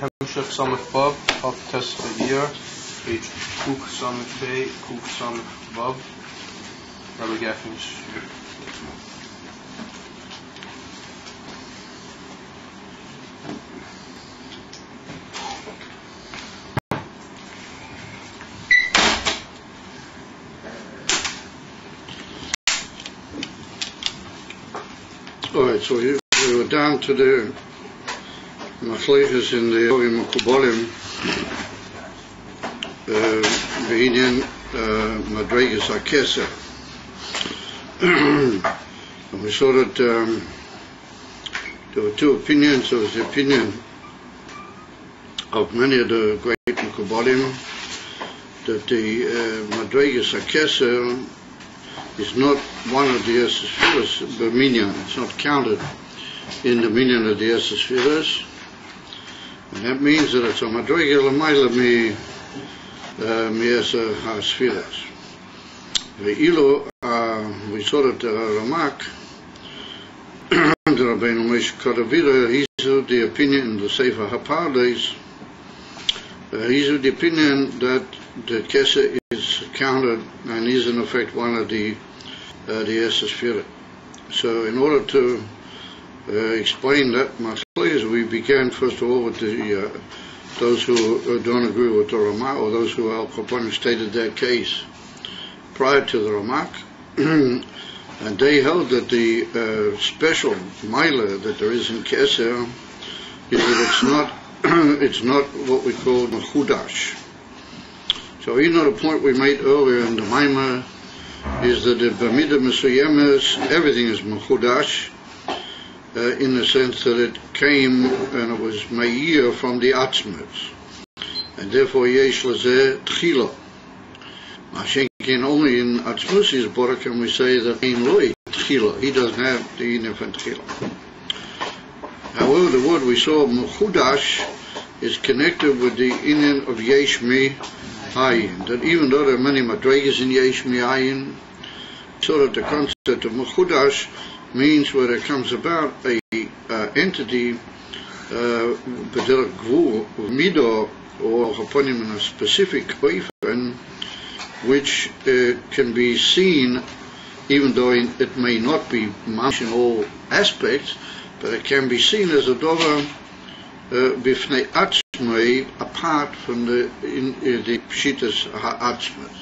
Hemshech Samech Vav of Test Iyar, page Kuf Samech Pei, Kuf Samech Vav. Rabbi Gaffin's. Alright, so we were down to the Machlekes in the Yogim Kubolim, Be'inyan Madregas HaKeser. And we saw that there were two opinions. There was the opinion of many of the great Kubolim that the Madregas HaKeser is not one of the Esesphiras, the minyan. It's not counted in the minyan of the Esesphiras. And that means that it's a madrega l'mayla mi Esa HaSfiras. Ve'ilu, we saw that the Ramak, the Rabbeinu Moshe Kadavira, he's of the opinion in the Sefer HaPardes, he's of the opinion that the Keser is counted and is in effect one of the Esesphiras. So in order to explain that machlekes, we began first of all with the those who don't agree with the Ramak, or those who Al Kaponim stated their case prior to the Ramak, and they held that the special Maila that there is in Keser is that it's not what we call Mechudash. So you know the point we made earlier in the Maimah is that the B'midah Mesuyemes everything is Mechudash. In the sense that it came and it was Meir from the Atzmos, and therefore Yesh Lazeh Tchila. Mashenkin only in Atzmos' Bora can we say that in Loi Tchila, he doesn't have the Inyan from Tchila. However, the word we saw Mechudash is connected with the Inyan of Yesh Mi Ayin, that even though there are many Madregas in Yesh Mi Ayin, so that the concept of Mechudash means where there comes about a entity, b'derech gvul, mido, or upon him in a specific oifen, which can be seen, even though it may not be mamish in all aspects, but it can be seen as a dover b'fnei atzmei, apart from the pshitas ha'atzmos.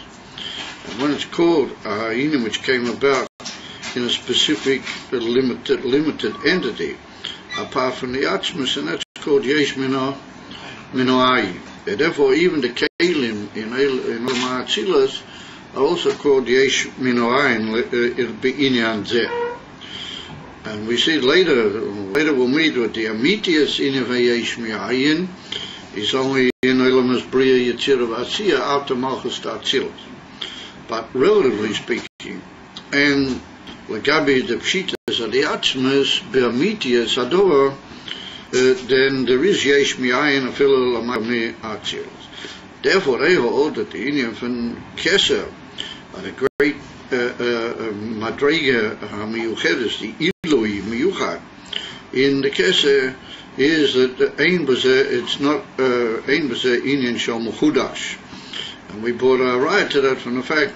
And when it's called ha'inyan, which came about in a specific limited entity, apart from the Atzmos, and that's called Yesh Mino Ayin. And therefore, even the Kelim in Olam HaAtzilas are also called Yesh Mino Ayin, it'll be Inyan Zeh. And we see later we'll meet with the Amitius Inyan Yesh Mino Ayin is only in Olam HaBriya Yitzir of Asiya after Malchus Atzilas. But relatively speaking, and Lagabi the Pshitas of the Atzmos, Be'amitias Ador, then there is Yesh Mi'ayin Afil Lamami Atzilas. Therefore, they hold that the Inyan from Keser, the great Madrega HaMiyuchedes, the Ilui Miyuchad, in the Keser, is that the Ein Bazeh, it's not Ein Bazeh Inyan Shal Mechudash. And we brought a right to that from the fact,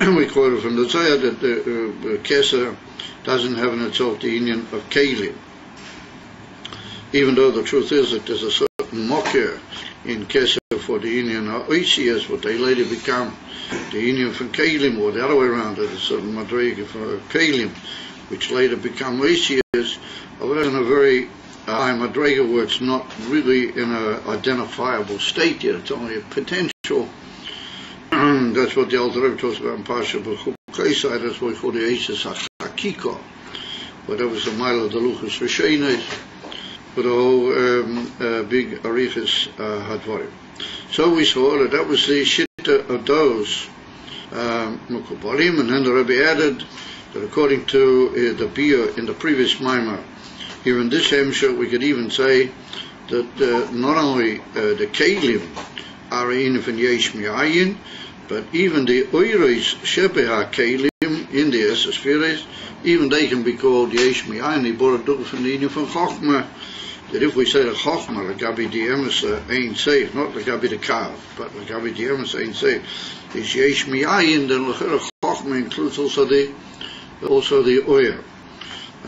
we quoted from the Zohar that the Keser doesn't have in itself the Inyan of Kelim. Even though the truth is that there's a certain mocker in Keser for the Inyan of Oisias, what they later become the Inyan from Kelim, or the other way around, there's a certain Madrega for Kelim, which later become Oisias, although in a very high Madrega where it's not really in an identifiable state yet, it's only a potential. That's what the Alter Rebbe talks about in Pasha B'Chukesai. That's what we call the Eises HaChakiko, where there was a mile of the Luchas Rishenes, with a whole big Arichas Hadvarim. So we saw that was the Shitta of those Mukubalim, and then the Rebbe added that according to the Bia in the previous Maimah, here in this Hemshah, we could even say that not only the Kelim are in Yesh Mi'ayin, but even the Oiros Shebe HaKelim in the Esesphiras even they can be called Yesh Mi'ayin, die worden door van de ene van Chochma. That if we say the Chochma, the Gabi the Emes ain't safe, not the Gabi the Kav, but the Gabi the Emes ain't safe, is Yesh Mi'ayin, then the Chochma includes also the Iyar.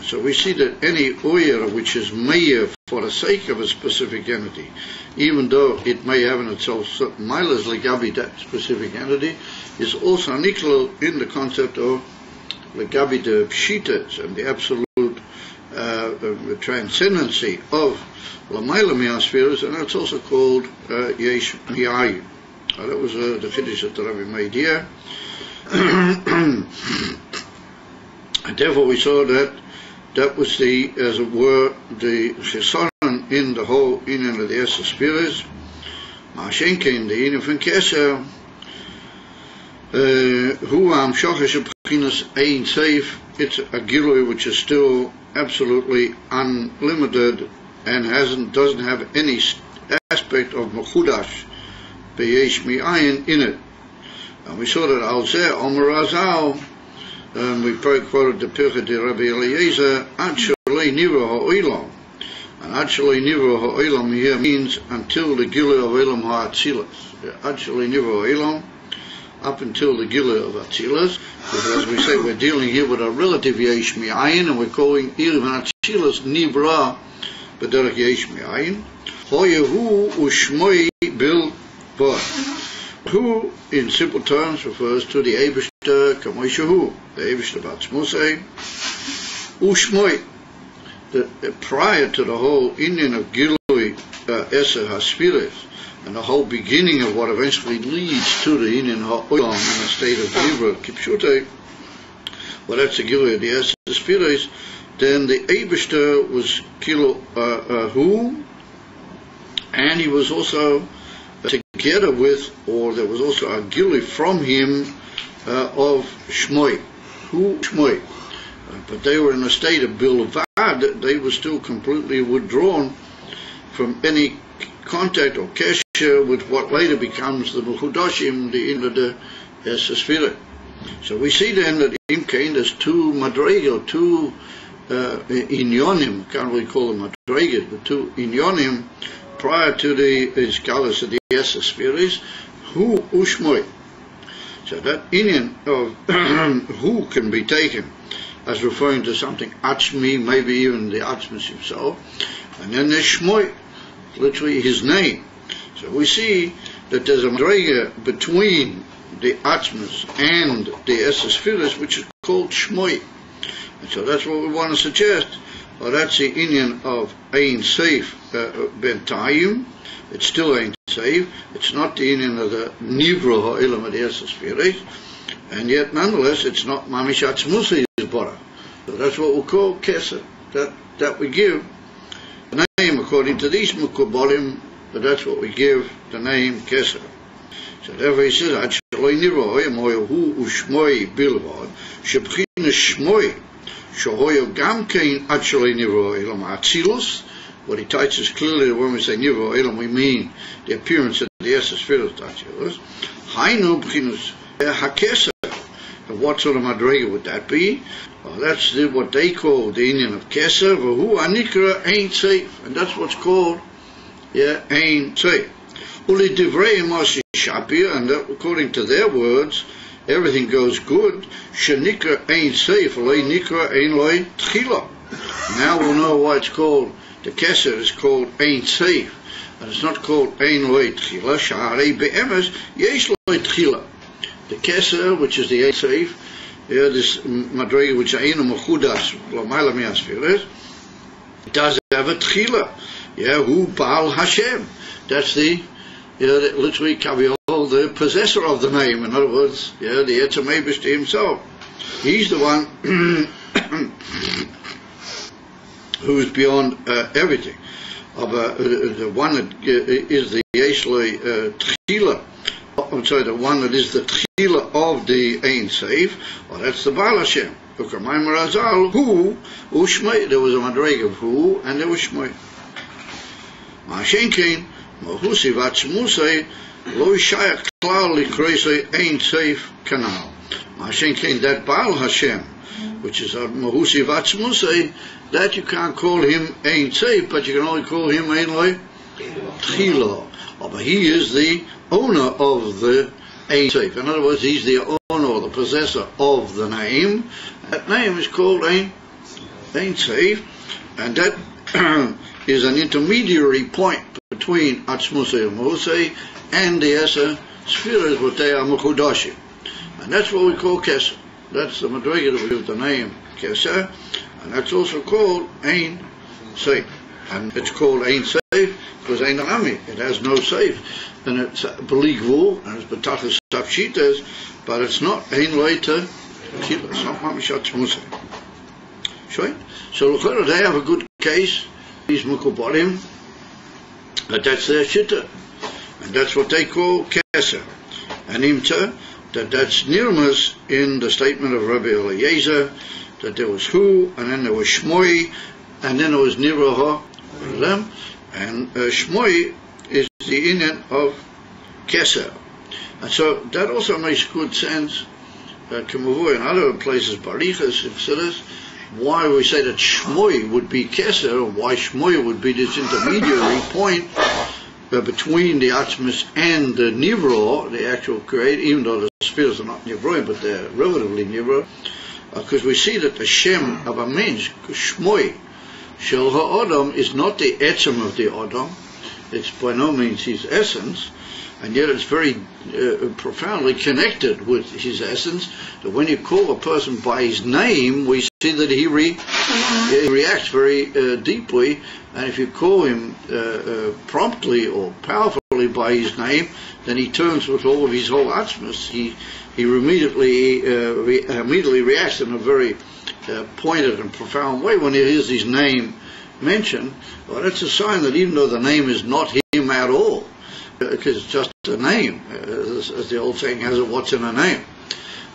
So we see that any Iyar which is Meir for the sake of a specific entity, even though it may have in itself certain milas Gabi that specific entity, is also equal in the concept of Gabi the Pshitas and the absolute the transcendency of Lamaila Miaspheres, and that's also called Yesh Mi'ayin. That was the Chiddush that the Rabbi made here. And therefore we saw that was the, as it were, the Chesaron in the whole Inyan of the Esser Spheres. Ma'ashenke in the Inyan from Keser, Hu Am Shochesh B'chinas Ein Seif, it's a Gilui which is still absolutely unlimited and doesn't have any aspect of Mechudash B'yesh Mi'ayin in it. And we saw that Al Zeh Omer Azal, and we quoted the Pirkei de Rabbi Eliezer, Ad Shalei Nivra Ha'olam. And Ad Shalei Nivra Ha'olam here means until the Gilui of Olam Ha'atzilas. Ad Shalei Nivra Ha'olam, up until the Gilui of Atzilas. Because as we say, we're dealing here with a relative Yesh Mi'ayin, and we're calling even Atzilas Nivra B'derech Yesh Mi'ayin. Hoyehu Ushmoi Bil Vod. Who, in simple terms, refers to the Eibishter Kamoshahu, the Eibishter Batzmusei, Ushmoi, prior to the whole Inyan of Gilui Esser Haspires, and the whole beginning of what eventually leads to the Inyan Ha'olam in a state of Givra Kipshute, well, that's the Gilui of the Esser Haspires, then the Eibishter was Kilo Hu, and he was also together with, or there was also a Gilui from him of Shmoi, who Shmoi, but they were in a state of Bilvad, they were still completely withdrawn from any contact or kesher with what later becomes the Mechudashim, the end of the Esser Sphira. So we see then that in Cain there's two Madrega, two Inyonim, can't really call them Madregas, but two Inyonim prior to the Iskalas of the Esser Spheres, who Ushmoi. So that Inyan of who can be taken as referring to something Achmi, maybe even the Achmis himself, and then there's Shmoi, literally his name. So we see that there's a Madrega between the Achmis and the Esser Spheres, which is called Shmoi. And so that's what we want to suggest. Well, that's the Inyan of Ein Seif Bentayim. It's still Ein Seif. It's not the Inyan of the Nivra Ha'olam of the Esser Spheres, and yet nonetheless it's not Mamish Atzmusei Bora. So that's what we'll call Keser. That we give the name according to these Mukabolim, but that's what we give the name Keser. So therefore he says, Ad Shaloi Nivra Ha'olam Hu Ushmoi Bilvad Shebchina Shmoi. Shohoyo Gamkein Actually Nivra Elam Atzilus. What he teaches clearly when we say Nivra Elam, we mean the appearance of the Esser Spirit of Atzilus. Hainu B'chinus Hakesa. What sort of Madrega would that be? Well, that's what they call the Inyan of Keser. V'hu Anikra ain't safe, and that's what's called ain't safe. Uli Divrei Masi Shapir, and that, according to their words, everything goes good. Shenikra ain't safe, loy nikra ain't loy tchila. Now we'll know why it's called, the Keser is called ain't safe, and it's not called ain't loy tchila. Sha'arei be'emes yesh loy tchila. The Keser, which is the ain't safe, this Madrega which ain't a mechudas, l'mayla mi'asfires, does have a tchila. Hu Baal Hashem. That's the literally Kaviyol, the possessor of the name. In other words, the Etzem Eibishter himself. He's the one who is beyond everything. The one that is the Yeshloi Tchila. I'm sorry, the one that is the Tchila of the Ein Seif. Well, that's the Baal Hashem. Who Ushmei. There was a Madrega of who, and there was Shmei. Ma'ashenkein. Mahusi Vatzmusei Lo Shayach Klal Likreisei Ein Seif Kanal. Ma'ashenkein, that Baal Hashem, which is a Mahusi Vatzmusei, that you can't call him Ein Seif, but you can only call him Ein Loi Tchila. But he is the owner of the Ein Seif. In other words, he's the owner or the possessor of the name. That name is called Ein Seif, and that is an intermediary point between Atzmusei and Mahusei and the Esa Spheres, what they are Mechudashim. And that's what we call Keser. That's the Madrega that we give the name Keser, and that's also called Ein Seif. And it's called Ein Seif because Ein Ami, it has no Seif. And it's Beligvul, and it's Betachas Sapshitas, but it's not Ein Leita Kila, it's not Mamishat Musei. So they have a good case, these Mukubalim, but that's their Shitta. And that's what they call Keser. And Imta, that's Nirmas in the statement of Rabbi Eliezer, that there was Hu, and then there was Shmoi, and then there was Niraha, and Shmoi is the inyan of Keser. And so that also makes good sense, Kamavu in other places, Barichas, Chassidus, why we say that Shmoi would be Keser, or why Shmoi would be this intermediary point between the Atzmus and the Nivro, the actual creator, even though the spheres are not Nivroim, but they're relatively Nivro, because we see that the Shem of a mensch, Shmoi, Shel HaOdam, is not the Etzem of the Odam, it's by no means his essence, and yet it's very profoundly connected with his essence, that when you call a person by his name, we see that he reacts very deeply, and if you call him promptly or powerfully by his name, then he turns with all of his whole atzmus. He immediately reacts in a very pointed and profound way when he hears his name mentioned. Well, that's a sign that even though the name is not him at all, because it's just a name, as the old saying has it, what's in a name?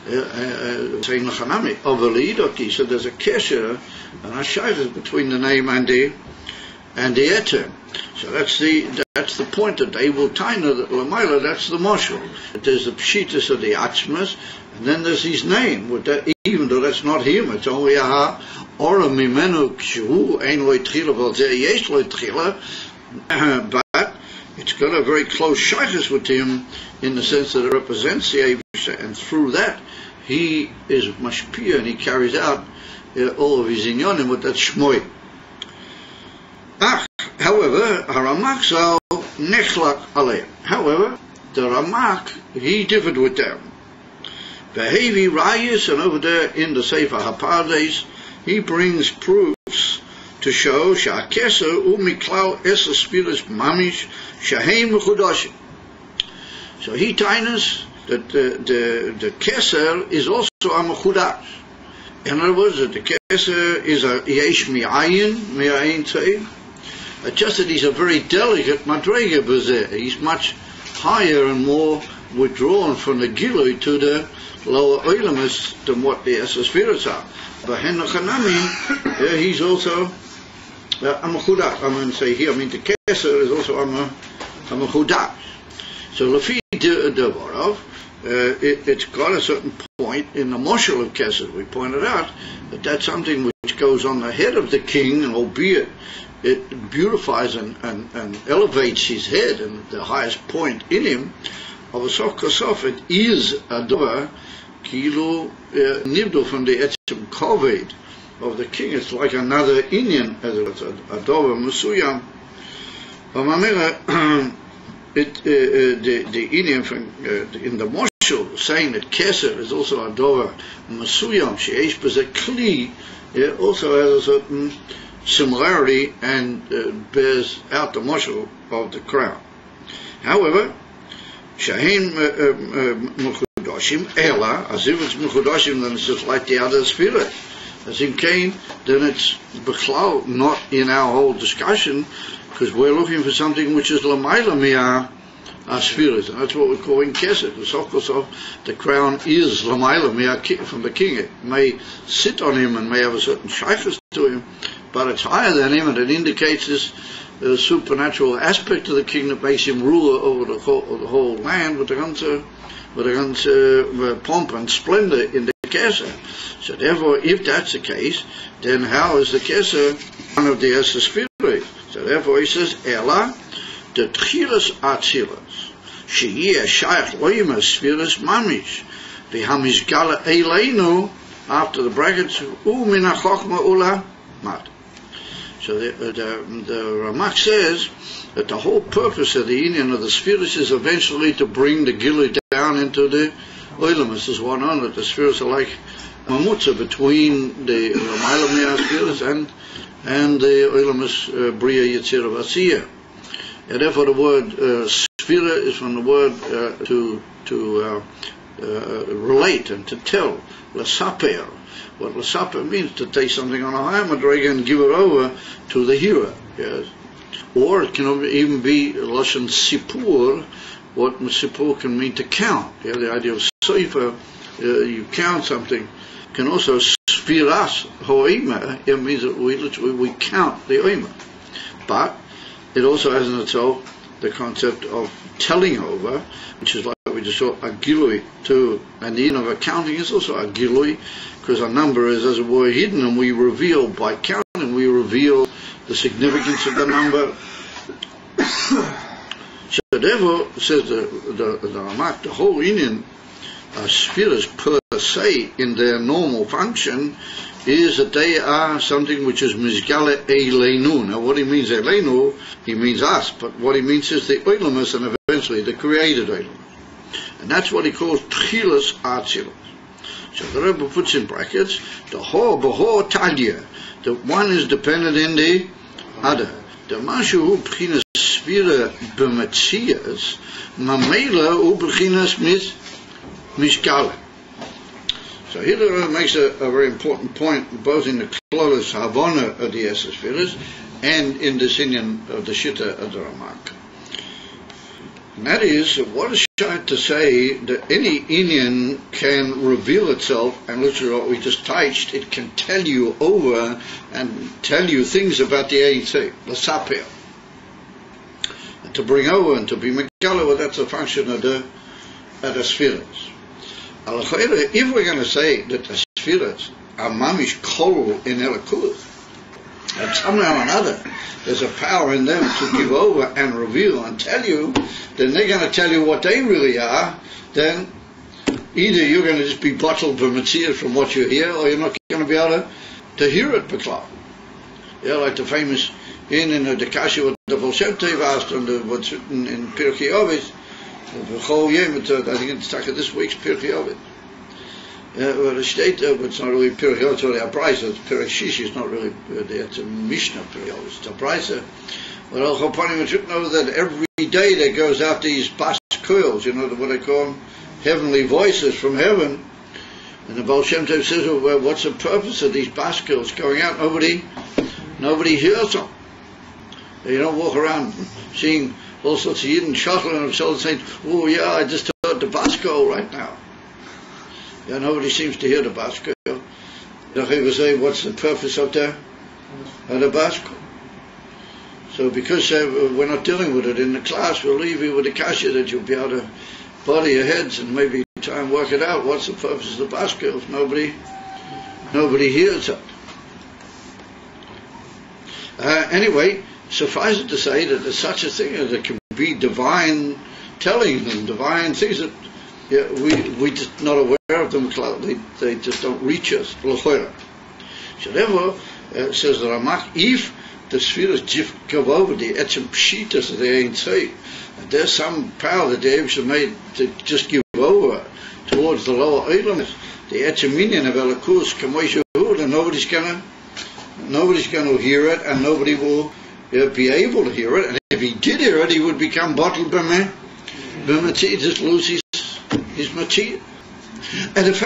Saying Lachanami, Ovelidoki, so there's a kesher and a shaykhs between the name and the etem. So that's the point that they will taina that Lamaila, that's the marshal. There's the pshitas of the atzmas, and then there's his name, even though that's not him, it's only a ora mimenu kshu ein lo tchila vel zeh yesh lo tchila, but it's got a very close shaykhs with him in the sense that it represents the Eibusha, and through that he is mashpia and he carries out all of his inyonim with that shmoi. However, Haramak zal nechlak aleim. However, the Ramak, he differed with them. Behavi Rayas, and over there in the Sefer HaPardes, he brings proofs to show Sha'keser u'miklal esa spiris mamish shaheim v'chudashim. So he tells us that the Keser is also a mechudash. In other words, that the Keser is a yesh mi'ayin tzei. Just that he's a very delicate madrega b'zeh. He's much higher and more withdrawn from the gilui to the lower oilamus than what the esa spirits are. But Henochanami, he's also a mechudash. I'm going to say here, the Keser is also a mechudash. So Lafi Devorov, it's got a certain point in the moshel of Keser. We pointed out that that's something which goes on the head of the king, and albeit it beautifies and elevates his head and the highest point in him, of a sof kasof, it is a dover kilo nivdo from the etzem koved of the king. It's like another Indian, as it was a dover musuyam. The Indian in the Moshel saying that Keser is also a dover masuyam sheish b'zeh kli, also has a certain similarity and bears out the Moshel of the crown. However, shahein mechudashim ela, as if it's mechudashim, then it's just like the other spirit. As in Cain, then it's b'chlal, not in our whole discussion, because we're looking for something which is l'mayla mi'ah spirit, and that's what we're calling Keser. The crown is l'mayla mi'ah from the king. It may sit on him and may have a certain shaykhus to him, but it's higher than him, and it indicates this supernatural aspect of the king that makes him ruler over the whole land with the ganze pomp and splendor in the Kesser. So therefore, if that's the case, then how is the Kesser one of the Esser Spheres? So therefore he says, Ella, the Tchilas Atzilas, Sheyeh Shaykh Loima Spheres Mamish, V'hamizgala Eileinu, after the brackets, U'mina Chochma Ula Mat. So the Ramak says that the whole purpose of the union of the spheres is eventually to bring the Gilui down into the Olam. This is one on it. The spheres are like a mamutza between the Ramayla spheres and the Olam Bria Yetzirah Vasiyah. And therefore the word sphera is from the word to relate and to tell. Lasaper. What lasaper means, to take something on a higher madrega and give it over to the hearer. Yes. Or it can even be lashon sipur. What sipur can mean to count. Yeah, the idea of sefer, you count something. Can also spiras hoima. It means that we count the oima. But it also has in itself the concept of telling over, which is like we just saw a gilui too. And the end of accounting is also a gilui, because a number is, as it were, hidden, and we reveal by counting, we reveal the significance of the number. So therefore, says the Ramak, the whole union of spheres per se in their normal function is that they are something which is mizgale eileinu. Now what he means eileinu, he means us, but what he means is the oilamus and eventually the created oilamus. And that's what he calls tchilas atzilas. So the Rebbe puts in brackets, the ho b'ho talia, that one is dependent in the other. The mashu hu b'chinas sphira b'metzias, mamela hu b'chinas mishkala. So here the Rebbe makes a very important point, both in the Klolos Havana of the Esser Spheres and in the Sinyan of the Shitta of the Ramak. And that is, what is trying to say that any Inyan can reveal itself, and literally what we just touched, it can tell you over and tell you things about the Ein Sof, the Sapir. And to bring over and to be Megala, well, that's a function of the spheres. If we're going to say that the spheres are mamish kol in Elokus, and somehow or another there's a power in them to give over and reveal and tell you, then they're going to tell you what they really are. Then either you're going to just be bottled from what you hear, or you're not going to be able to hear it b'klal. Yeah, like the famous in the Kasha what the Baal Shem Tov asked on what's written in Pirkei Avos. I think it's stuck at this week's Pirkei Avos. Well, it's not really Pirkei Avos, it's only a Brisa. It's Pirkei Shishi, it's not really, it's a Mishnah Pirkei Avos, it's a Brisa. But Al Choponim, it's written over that every day there goes out these bas koils, what they call them, heavenly voices from heaven. And the Baal Shem Tov says, well, what's the purpose of these bas koils going out? Nobody hears them. You don't walk around seeing all sorts of Yidden shuttling themselves saying, oh yeah, I just heard the bas koil right now. Yeah, nobody seems to hear the bas koil. They say, what's the purpose of the bas koil? So because we're not dealing with it in the class, we'll leave you with the kasha that you'll be able to body your heads and maybe try and work it out. What's the purpose of the bas koil if nobody hears it? Anyway, suffice it to say that there's such a thing as there can be divine telling and divine things that we just not aware of them. They just don't reach us. So therefore, says the Ramak, if the spheres give over the etzem pshitas of the Ein Sof, and there's some power that the Eibusha made to just give over towards the lower Eilamis, the etzem minyan of Elokus kamoishu, and nobody's going to hear it, and nobody will be able to hear it. And if he did hear it, he would become bottled b'matzid, just lose his matzid. And if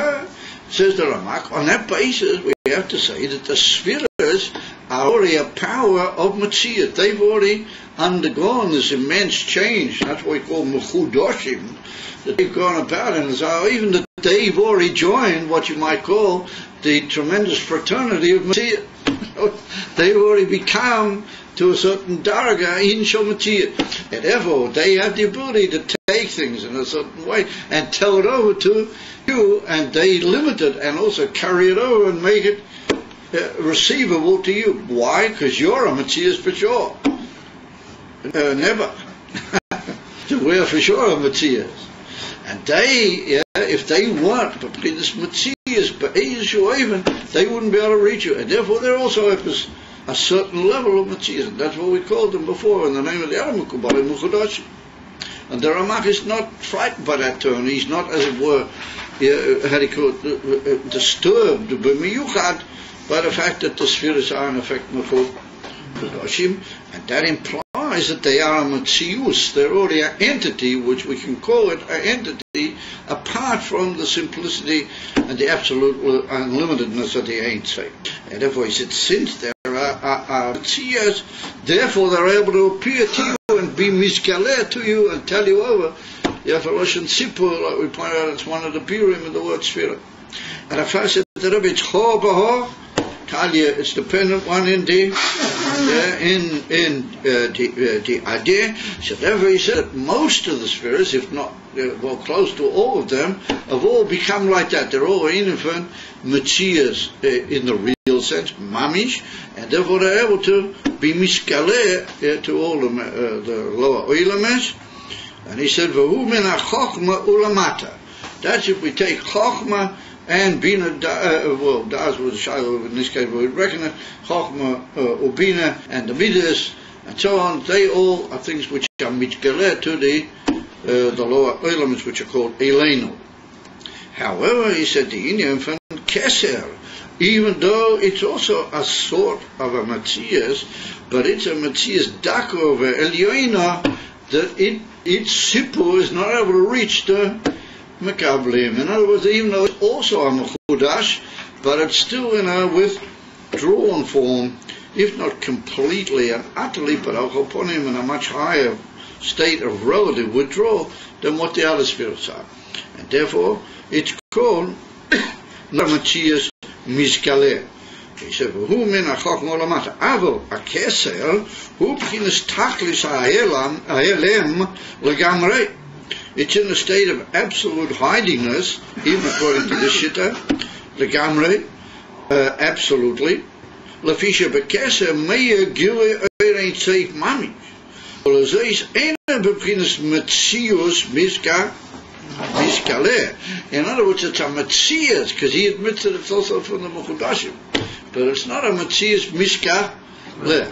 says the Ramak, on that basis we have to say that the spheres are already a power of matzid. They've already undergone this immense change. That's what we call mechudoshim, that they've gone about, and so even that they've already joined what you might call the tremendous fraternity of matzid. They've already become to a certain daraga in Shomatir. And therefore, they have the ability to take things in a certain way and tell it over to you, and they limit it and also carry it over and make it receivable to you. Why? Because you're a Matthias for sure. Never. So we're for sure a Matthias. And they, if they weren't this Matthias, they wouldn't be able to reach you. And therefore they also have a certain level of Matthias. And that's what we called them before in the name of the other Mekubalim Mukhadash. And the Ramak is not frightened by that term. He's not, as it were, disturbed by the fact that the spheres are in effect Mekudash, and that implies that they are a Metzius. They're already an entity, which we can call it an entity apart from the simplicity and the absolute unlimitedness of the Ein Sof. And therefore he said, since there are Metzias, therefore they're able to appear to you and be miskaleh to you and tell you over. The Afaloshan Sipur, like we pointed out, it's one of the biurim of the word sphere. And the first said the Rebbe, it's ho baho, Talia, it's dependent one in the idea. So therefore he said that most of the spheres, if not well close to all of them, have all become like that. They're all infant Metzias in the real sense, mamish, and therefore they're able to be miskaleh to all the lower oilames. And he said, "V'hu min ha-chokhmah ulamata." That's if we take chokhmah and bina. Well, das was shiloh in this case, but we reckon it chokhmah, ubina, and the midas, and so on. They all are things which are mitgaleh to the lower elements, which are called elenu. However, he said the Indian from keser, even though it's also a sort of a Matthias, but it's a Matthias dako of elyoina, that its sipur is not able to reach the Mekablim. In other words, even though it's also a Mechudash, but it's still in a withdrawn form, if not completely and utterly, but I'll upon him in a much higher state of relative withdrawal than what the other spirits are. And therefore, it's called Matthias Mizkaleh. He said, "Who min ha-chokhmah ulamata? Avo ha-keser hu b'chinas taklis ha'elem legamrei." It's in a state of absolute hidingness, even according to the Shitta, legamrei, absolutely. Lefisha b'keser meya gilei ein seif mami. Olazeis ena b'chinas metzius miskaleh. In other words, it's a metzius, because he admits that it's also from the Mechudashim. But it's not a Metzias Miskaleh.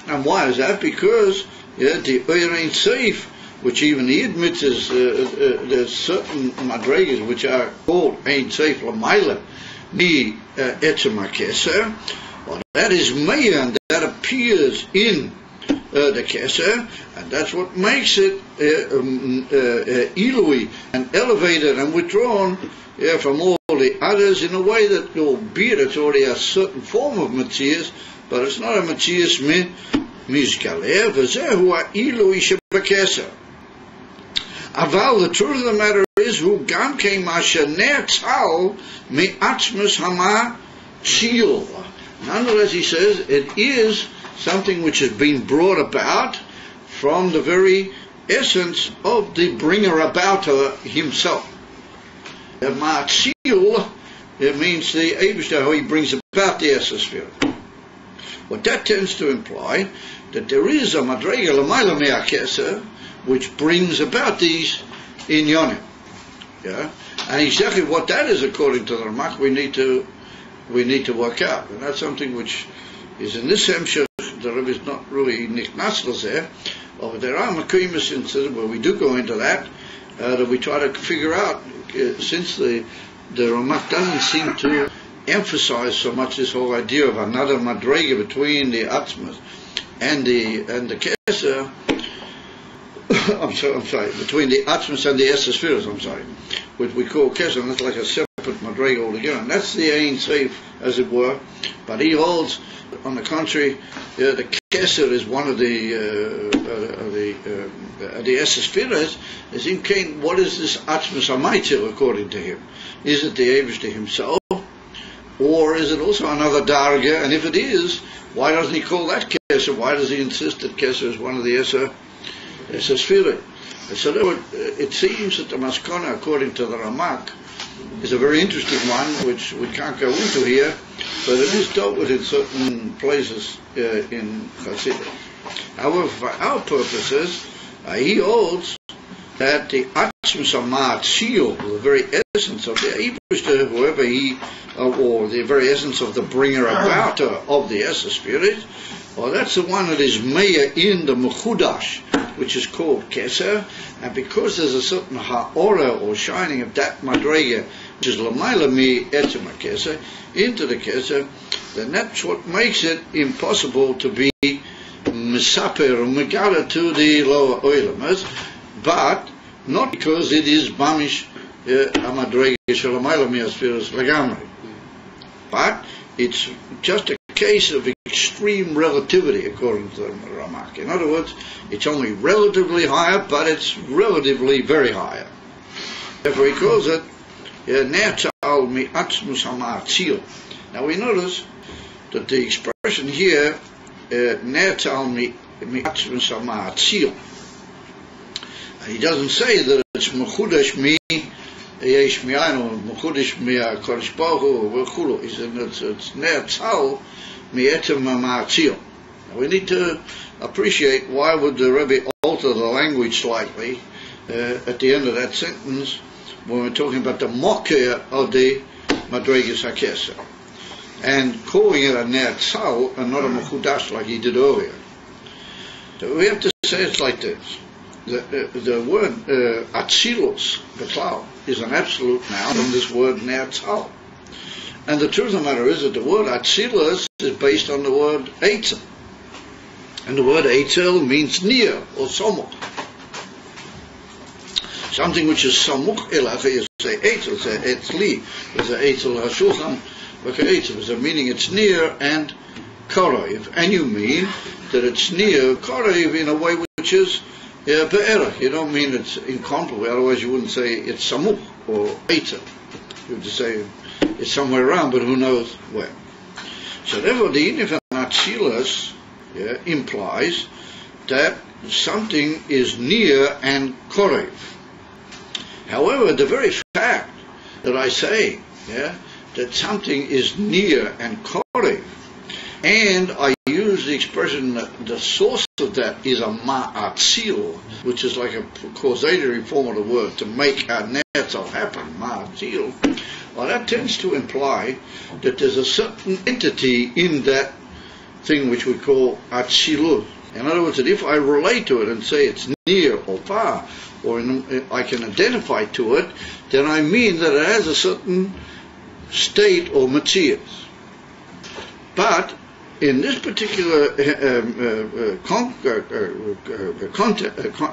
And why is that? Because the Iyar Ein Sof, which even he admits is there's certain madregas which are called Ein Sof L'mayla Mi Etzem HaKeser. Well, that is Meya, and that appears in the Keser, and that's what makes it Ilui and elevated and withdrawn from all the others in a way that, albeit it's already a certain form of Metzias, but it's not a Metzias Mizkaleh, v'zehu ha'ilui shebekeser. Aval, the truth of the matter is, hu gam kein masher ne'atzal me'atzmus hama tzil. Nonetheless, he says, it is something which has been brought about from the very essence of the bringer about himself. The Ma'atzil, it means the Eibishter, how he brings about the Esesphere. What that tends to imply, that there is a Madrega L'mayla Me'akesa, which brings about these inyonim. Yeah? And exactly what that is, according to the Ramak, we need to work out. And that's something which is in this Hemshech, the Rebbe is not really nichnas there, but there are Makimis incidents where we do go into that we try to figure out, since the Ramak doesn't seem to emphasize so much this whole idea of another madrega between the Atzmas and the Keser. I'm sorry, between the Atzmas and the Esespheres, which we call Keser, and that's like a separate madrega altogether. And that's the Ein Sof, as it were. But he holds, on the contrary, the Keser is one of the Esespheres. Is in Cain, what is this Atzmas Amaitil according to him? Is it the Eibishter himself? Or is it also another darga? And if it is, why doesn't he call that Keser? Why does he insist that Keser is one of the Eser Sphirot? So it seems that the Maskana, according to the Ramak, is a very interesting one, which we can't go into here, but it is dealt with in certain places in Chassidus. However, for our purposes, he holds that the Atzmus HaMa'atzil, the very essence of the Eibishter, whoever he, or the very essence of the bringer about of the Eser Spirit, well, that's the one that is Meya in the Mechudash, which is called Keser, and because there's a certain ha'ora or shining of that Madrega, which is L'mayla mi etzem HaKeser, into the Keser, then that's what makes it impossible to be Mesaper or Megala to the lower Oilamas, but not because it is Mamish Amadrega Shalamayla mi Asfiras Lagamri. But it's just a case of extreme relativity, according to the Ramak. In other words, it's only relatively higher, but it's relatively very higher. Therefore, he calls it Ne'atzal mi'atzmus ha'ma'atzil. Now we notice that the expression here, Ne'atzal mi'atzmus ha'ma'atzil, he doesn't say that it's mechudash mi yesh mi'ayin or mechudash mi'akadosh baruch hu or v'chulu. He said it's Ne'atzal mi'etzem ha'ma'atzil. We need to appreciate why would the Rebbe alter the language slightly at the end of that sentence when we're talking about the mocker of the Madregas HaKeser, and calling it a Ne'atzal and not a Mechudash like he did earlier. So we have to say it's like this. The word Atzilus, the cloud, is an absolute noun from this word Ne'atzal. And the truth of the matter is that the word Atzilus is based on the word Eitzel. And the word Eitzel means near or samuch. Something which is samuch elach, you say Eitzel, say Etzli, there's an Eitzel HaShulchan, okay, Eitzel, there's a meaning it's near and Korev. And you mean that it's near Korev in a way which is be'erach. You don't mean it's incomparable, otherwise you wouldn't say it's samuch or Eitzel. You would just say it's somewhere around, but who knows where. So therefore the Inif Atzilus implies that something is near and korev. However, the very fact that I say that something is near and korev, and I use the expression that the source of that is a ma'atzil, which is like a causatory form of the word to make a ne'atzal happen, ma'atzil, well, that tends to imply that there's a certain entity in that thing which we call Atzilus. In other words, that if I relate to it and say it's near or far, or I can identify to it, then I mean that it has a certain state or metzias. But in this particular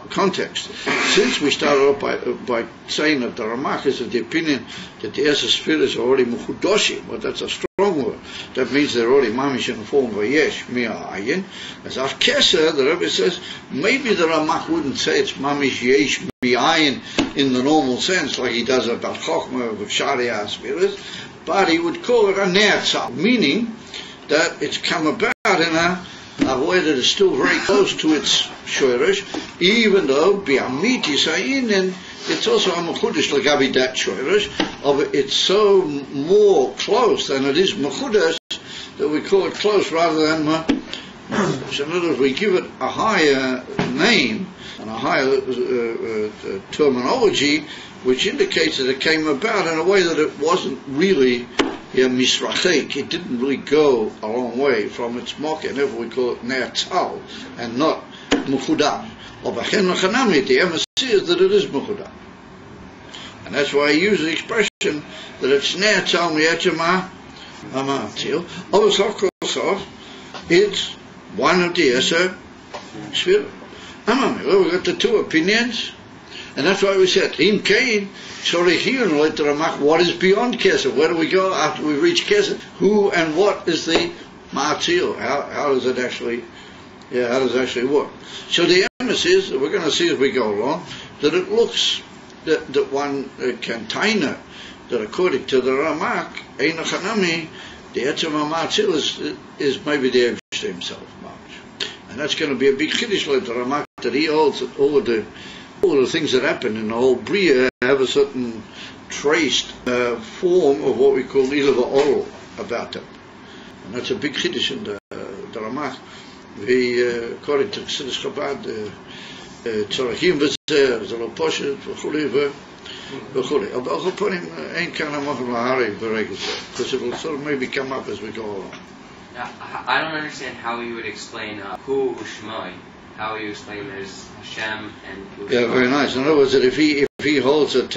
context, since we started off by saying that the Ramak is of the opinion that the Eser Sphirot is already Mechudoshim, but that's a strong word. That means they're already mamish in the form of a yesh, mi'ayin. As Av Keser, the Rebbe says, maybe the Ramak wouldn't say it's mamish yesh mi'ayin in the normal sense, like he does about Chochmah with Sharia Sphirot, but he would call it a Ne'atzal, meaning that it's come about in a way that is still very close to its shoyrish, even though bi'amit yisayin, and it's also a mechudash lagabi that shoyrish, it's so more close than it is mechudash that we call it close rather than so in other words, we give it a higher name and a higher terminology, which indicates that it came about in a way that it wasn't really misrachek. It didn't really go a long way from its mocker, and therefore we call it ne'atzal and not mechudash. Or b'chen l'chanami, the emphasis is that it is mechudash. And that's why I use the expression that it's ne'atzal mi'etzem ha'ma'atzil. Of course, it's one of the Eser Sphirot. We've got the two opinions, and that's why we said, Im Kain, sorry, here in the Ramak, what is beyond Keser? Where do we go after we reach Keser? Who and what is the Ma'atzil? How does it actually work? So the emphasis is, we're going to see as we go along, that it looks that one can taina that according to the Ramak, Ein Chanami, the Etzem HaMa'atzil is maybe the Eibshter himself, and that's going to be a big chiddush like the Ramak, that he holds that all the things that happen in the whole Bria have a certain traced form of what we call Ilav Oral about them, and that's a big chiddush in the Ramak. According to Chassidus Chabad, Tzorachim v'zeh, v'zeh poshet, v'chuli v'chuli. Al b'al choponim, ain't kind of mochem lahari v'regel zeh, because it will sort of maybe come up as we go along. Now, I don't understand how you would explain Hu Shmoi. How you explain there's Hashem and Hu Shmoi. Yeah, very nice. In other words, that if he holds that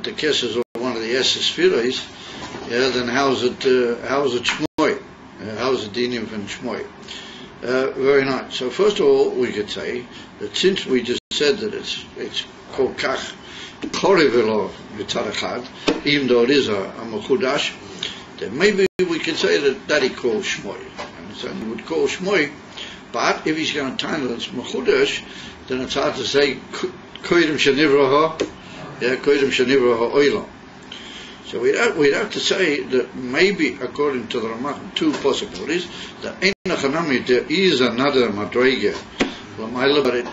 the Kesses are one of the Esses, yeah, then how's it Shmoi? How's it Dinim and Shmoi? Very nice. So first of all, we could say that since we just said that it's called Kach Korivelo Yitzarachad, even though it is a Mechudash, then maybe we could say that he calls Shmoi. So he would call Shmoi, but if he's going to title it Mechudash, then it's hard to say Koidim Shenivraha, Koidim Shenivraha Oilam. So we'd have to say that maybe, according to the Ramak, two possibilities. That Ein Chanami, there is another Madrega, but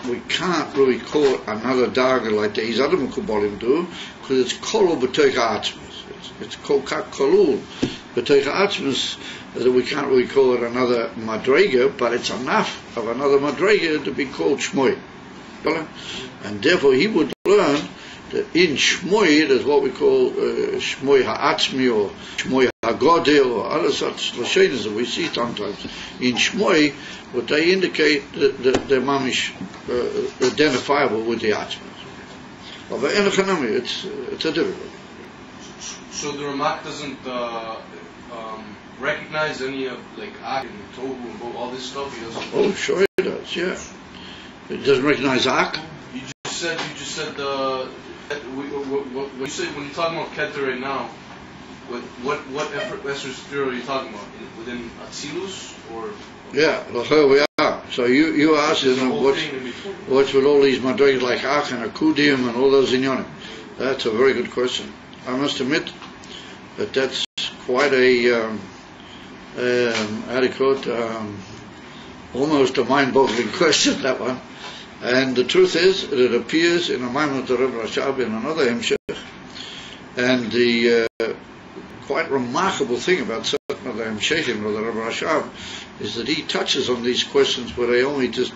we can't really call it another Darga like these other Mekubalim do, because it's Kolul B'Teicha Atzmus. It's called Kak Kolul B'Teicha Atzmus, that we can't really call it another Madrega, but it's enough of another Madrega to be called Shmoi. And therefore he would learn that in Shmoi there's what we call Shmoi Ha'atzmi or Shmoi Ha'godel or other such lashonos that we see sometimes. In Shmoi, what they indicate that they're mamish identifiable with the Atzmi. But in Chanami, it's a difficult. So the Ramak doesn't recognize any of like Ak and Tohu and all this stuff? He doesn't. Oh, sure he does. Yeah, he doesn't recognize Ak. You just said what you say when you're talking about Keter right now. What Esther Spiro are you talking about? Within Atzilus or? Yeah, here we are. So you asked what's with all these madrigas like Ach and Akudim and all those inyonim? That's a very good question. I must admit that that's quite a adequate, almost a mind-boggling question, that one. And the truth is that it appears in a Maimon of the Rebbe Rashab in another Hemshech. And the quite remarkable thing about certain of the Hemshechim of the Rebbe Rashab is that he touches on these questions where they only just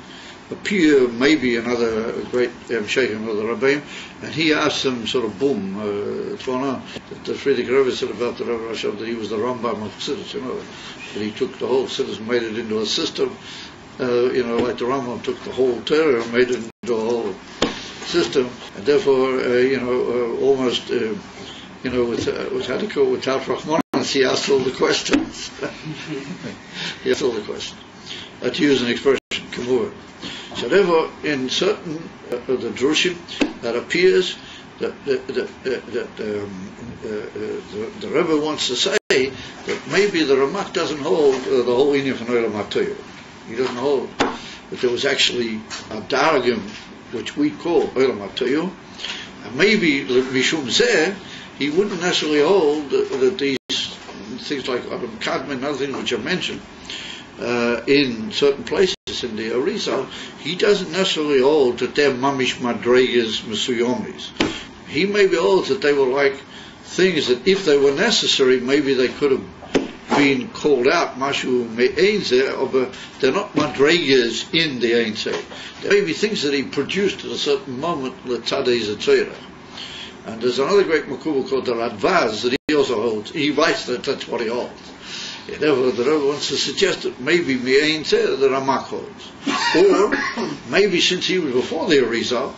appear maybe in other great Hemshechim of the Rebbeim, and he asks them sort of boom, that the Friedrich Rebbe said about the Rebbe Rashab that he was the Rambam of Chassidus, that he took the whole Chassidus and made it into a system. Like the Rambam took the whole Torah and made it into a whole system, and therefore, almost, with Hadiko, without Rahmanas, he asked all the questions. He asked all the questions. To use an expression, Kamur. So therefore, in certain of the Drushim, that appears that the Rebbe wants to say that maybe the Ramak doesn't hold the whole Inyan from Olam HaTorah. He doesn't hold that there was actually a dargim which we call Olam HaTorah, and maybe Mishum Zeh he wouldn't necessarily hold that these things like Adam Kadmon and other things which are mentioned in certain places in the Arizal, he doesn't necessarily hold that they're mamish madregas mesuyomis. He maybe holds that they were like things that if they were necessary, maybe they could have been called out, mashu me'ein zeh, but they're not madregas in the ein zeh. There may be things that he produced at a certain moment, l'tzadei zetzorah. And there's another great makubal called the Radvaz that he also holds. He writes that that's what he holds. Therefore, the Rebbe wants to suggest that maybe me'ein zeh the Ramak holds, or maybe since he was before the Arizal,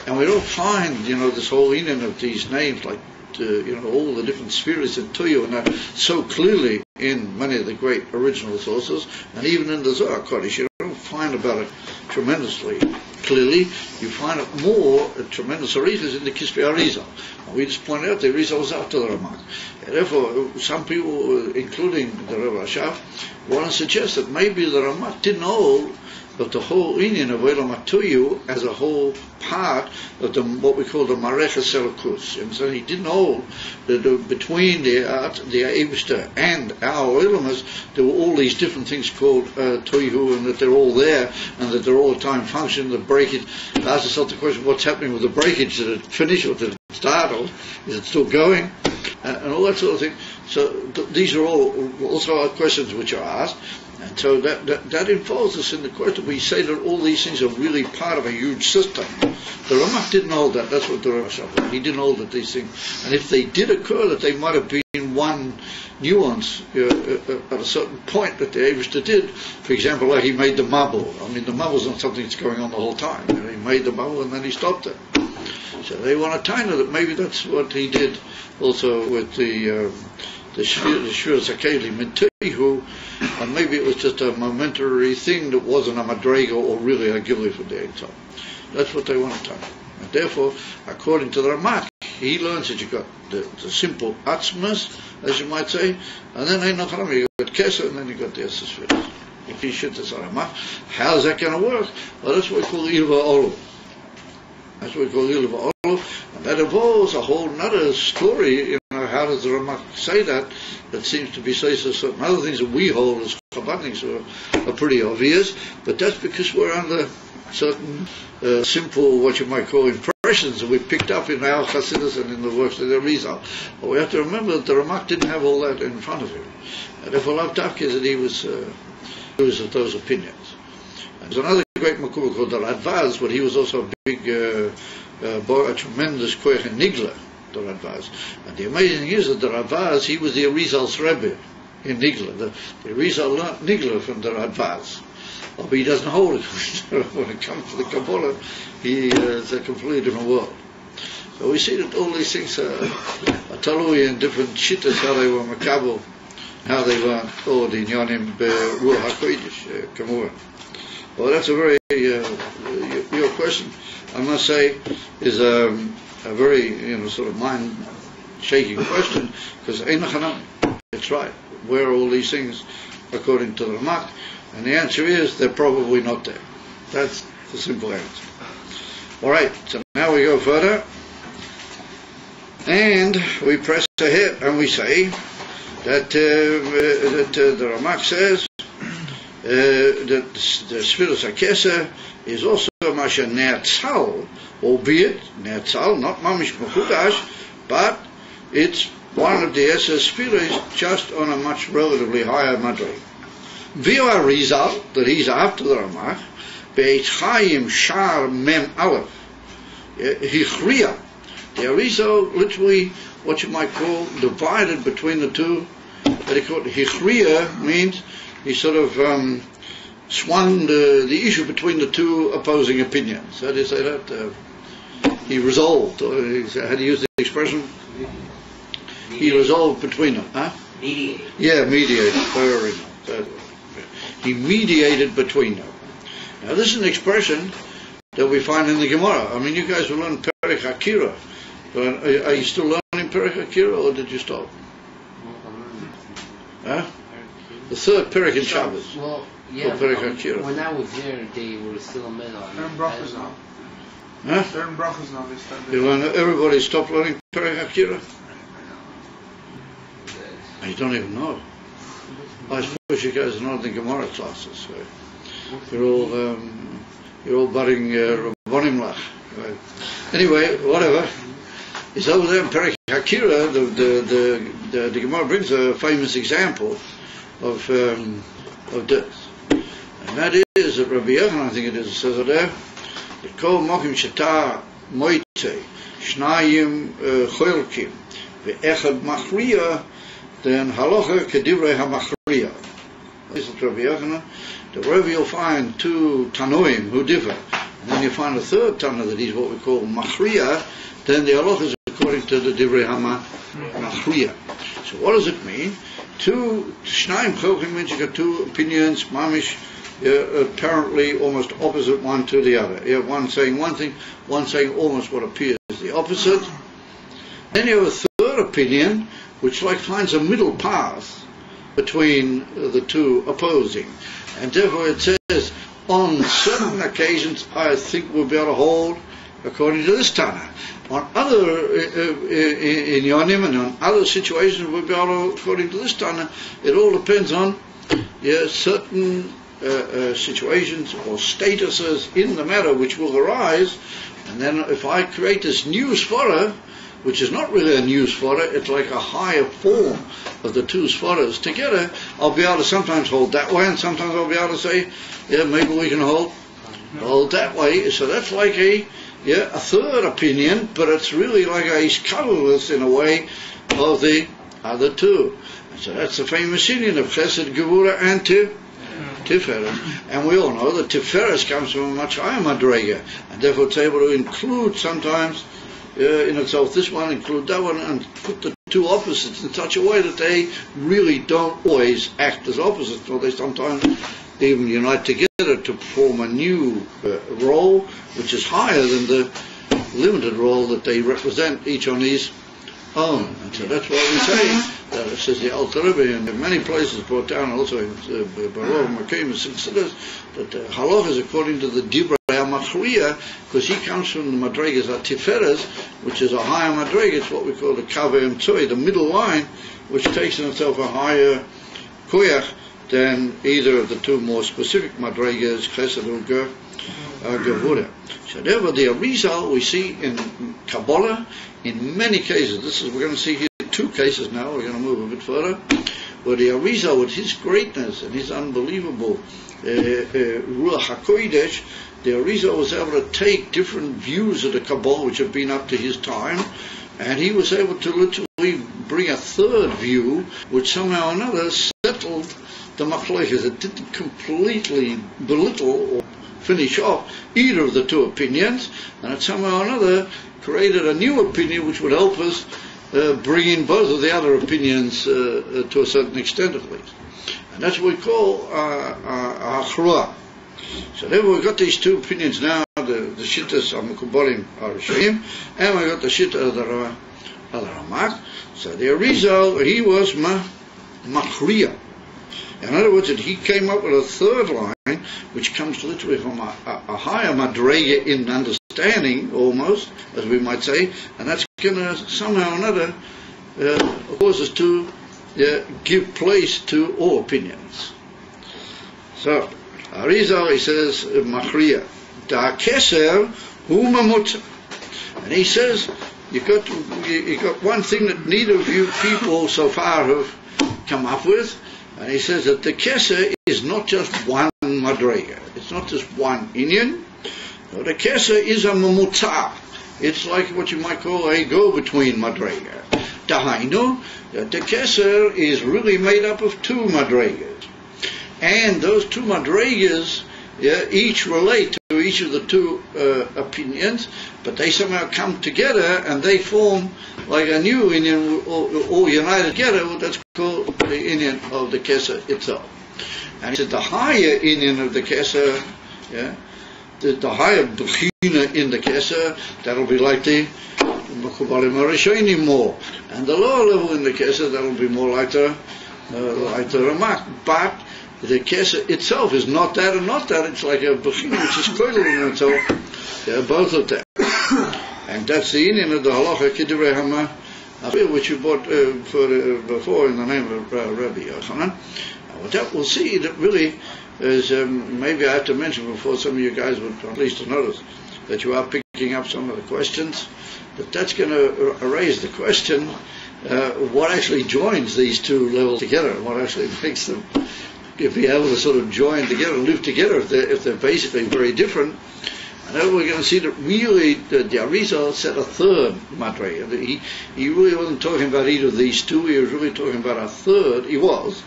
and we don't find this whole inyan of these names like all the different spheres in Tuyu and that so clearly in many of the great original sources, and even in the Zohar Kodesh, you don't find about it tremendously clearly. You find it more tremendous arizas in the Kisvei Arizal. We just pointed out the Arizal was after the Ramak. And therefore, some people, including the Rebbe Rashab, want to suggest that maybe the Ramak didn't hold of the whole Inyan of Olam HaToyu as a whole part of what we call the Mareches Elokus. And so he didn't hold that between the Eibishter and our Olamas, there were all these different things called Toyu, and that they're all there, and that they're all the time functioning. The breakage, ask yourself the question, what's happening with the breakage? Did it finish, or did it start, or is it still going? And all that sort of thing. So these are all also questions which are asked. And so that involves us in the question. We say that all these things are really part of a huge system. The Ramak didn't hold that. That's what the Ramak said. He didn't hold that these things. And if they did occur, that they might have been one nuance at a certain point that the Eivishter did. For example, like he made the mabul. I mean, the mabul's not something that's going on the whole time. You know, he made the mabul and then he stopped it. So they want to time that maybe that's what he did also with the Shvir Zakelim in Tehu, and maybe it was just a momentary thing that wasn't a Madrega or really a Gilui for the Eitzah. That's what they want to tell. And therefore, according to the Ramak, he learns that you got the simple Atzmas, as you might say, and then you got Kesser, and then you got the Esesfiras. If you should say Ramak, how's that going to work? Well, that's what we call Ilva Olu. That's what we call Ilva Olu, and that involves a whole other story. How does the Ramak say that? That seems to be say so certain other things that we hold as Chabadniks are pretty obvious, but that's because we're under certain simple, what you might call, impressions that we picked up in our Chassidus and in the works of the Rizal. But we have to remember that the Ramak didn't have all that in front of him. And therefore, Lav Tafke is that he was of those opinions. And there's another great Makubah called the Radvaz, but he was also a big, a tremendous Koyach in Nigla. The Radvaz. And the amazing thing is that the Radvaz, he was the Arizal's Rebbe in Nigla. The Arizal learned Nigla from the Radvaz. But he doesn't hold it. When it comes to the Kabbalah, it's a completely different world. So we see that all these things are talui in different shittas, how they were makabel, how they learned all the Inyanim Ruach HaKodesh, Kamura. Well, that's a very, your question, I must say, is a very, sort of mind-shaking question, because it's right. Where are all these things according to the Ramak? And the answer is they're probably not there. That's the simple answer. All right, so now we go further, and we press ahead, and we say that the Ramak says that the Sfiras HaKesser is also Masha Ne'atzal, albeit Ne'atzal, not Mamish Mechudash, but it's one of the Esses Sfiras just on a much relatively higher madreg. Vio Arizal, that he's after the Ramak, Beit Chaim Shar Mem Aleph, Hichriya. The Arizal literally, what you might call, divided between the two. That he called Hichriya means he sort of swung the issue between the two opposing opinions. How do you say that? He resolved, or how do you use the expression? He resolved between them. Huh? Mediated. Yeah, mediated. Very nice. He mediated between them. Now this is an expression that we find in the Gemara. I mean, you guys will learn Perek Akira. But are you still learning Perek Akira, or did you stop? Huh? The third Perek in Shabbos. Well, yeah, when I was there, they were still a middle. Certain brachas now. Huh? Certain brachas now, they started. You learn, everybody stopped learning Perek Akira? I don't even know. I suppose you guys are not in the Gemara classes. So you're all budding Rabbonim Lach. Right? Anyway, whatever. It's over there in Perek Akira. The Gemara brings a famous example of this, and that is that Rabbi Yochanan, I think it is, it says it there, that Kol Mokim Sheta Moitze Shnayim Cholkim Ve'echad Machriya, then Halacha Kedivrei HaMachriya. This is Rabbi Yochanan, that wherever you'll find two Tanoim who differ, and then you find a third Tana that is what we call Machriya, then the Halacha is according to the Divrei HaMachriya. So what does it mean? Two Shnayim Cholkim means you got two opinions, mamish, apparently almost opposite one to the other. You have one saying one thing, one saying almost what appears the opposite. Then you have a third opinion, which like finds a middle path between the two opposing. And therefore it says on certain occasions I think we'll be able to hold according to this Tana. On other, in Yonim and on other situations we'll be able to according to this Tana. It all depends on certain situations or statuses in the matter which will arise. And then if I create this new svara, which is not really a new svara, it's like a higher form of the two svaras together, I'll be able to sometimes hold that way, and sometimes I'll be able to say, maybe we can hold that way. So that's like a third opinion, but it's really like a iskalulis in a way of the other two. And so that's the famous union of Chesed, Gevura, and Tiferes. And we all know that Tiferes comes from a much higher madrega, and therefore it's able to include sometimes in itself this one, include that one, and put the two opposites in such a way that they really don't always act as opposites, or they sometimes even unite together to form a new role which is higher than the limited role that they represent each on his own. And so that's why we say that it says the Alter Rebbe in many places brought down, also in Barov Makim considers that the halach is according to the Divrei HaMachriya, because he comes from the Madregas HaTiferes, which is a higher Madrega. It's what we call the Kaveh Emtsoi, the middle line, which takes in itself a higher koyach than either of the two more specific Madregas, Chesed or Gevura. So therefore the Arizal we see in Kabbalah in many cases. We're going to see here two cases now, we're going to move a bit further, where the Arizal with his greatness and his unbelievable Ruach HaKodesh, the Arizal was able to take different views of the Kabbalah which have been up to his time, and he was able to literally bring a third view which somehow or another settled the machlokes. It didn't completely belittle or finish off either of the two opinions, and it somehow or another created a new opinion which would help us bring in both of the other opinions to a certain extent at least. And that's what we call Achrua. So then we've got these two opinions now, the Shittas HaMekubalim HaRishayim, and we've got the Shitta of the Ramak. So the Arizal, he was Machriya. In other words, that he came up with a third line, which comes literally from a higher madrega in understanding, almost, as we might say, and that's going to somehow or another cause us to give place to all opinions. So, Arizal, he says, Machriya, Da Keser Hu Mamutza. And he says, you got one thing that neither of you people so far have come up with. And he says that the Keser is not just one madrega. It's not just one inyan. No, the Keser is a mamutza. It's like what you might call a go-between madrega. Dahainu, that the Keser is really made up of two madregas. And those two madregas each relate to each of the two opinions, but they somehow come together and they form like a new inyan, all united together. That's called the inyan of the Keser itself. And it's the higher inyan of the Keser, the higher bechina in the Keser, that'll be like the Mekubalim HaRishayim more, and the lower level in the Keser, that'll be more like the Ramak. But the Keser itself is not that and not that. It's like a bechina which is koilel in itself. Both of them. And that's the inyan of the halacha Kidurei Hama, which you brought before in the name of Rabbi Yochanan. With that we'll see that really is, maybe I have to mention before some of you guys would at least notice that you are picking up some of the questions, that's going to raise the question, what actually joins these two levels together, and what actually makes them be able to sort of join together, live together if they're basically very different. And then we're going to see that really the Arizal set a third madrega. He really wasn't talking about either of these two, he was really talking about a third. He was,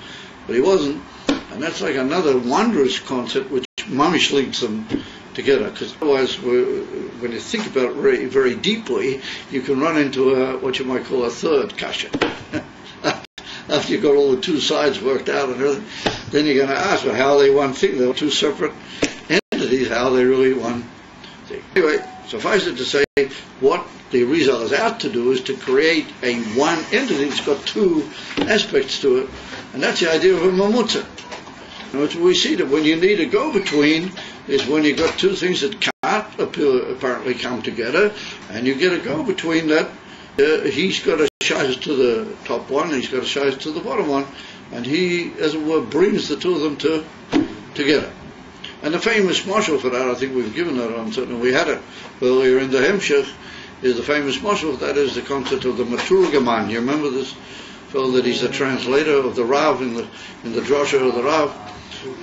but he wasn't. And that's like another wondrous concept which mamish links them together, because otherwise when you think about it very, very deeply, you can run into what you might call a third kasha. After you've got all the two sides worked out and everything, then you're going to ask, well, how are they one thing? They're two separate entities, how are they really one thing? Anyway, suffice it to say, what the Arizal is out to do is to create a one entity that's got two aspects to it, and that's the idea of a mamutza. We see that when you need a go-between is when you've got two things that can't apparently come together, and you get a go-between that he's got a shaykhs to the top one, and he's got a shaykhs to the bottom one, and he, as it were, brings the two of them together. And the famous mashal for that, I think we've given that on something, we had it earlier in the Hemshech, is the famous mashal, that is the concept of the Maturgaman. You remember this fellow that he's the translator of the Rav in the drasha of the Rav,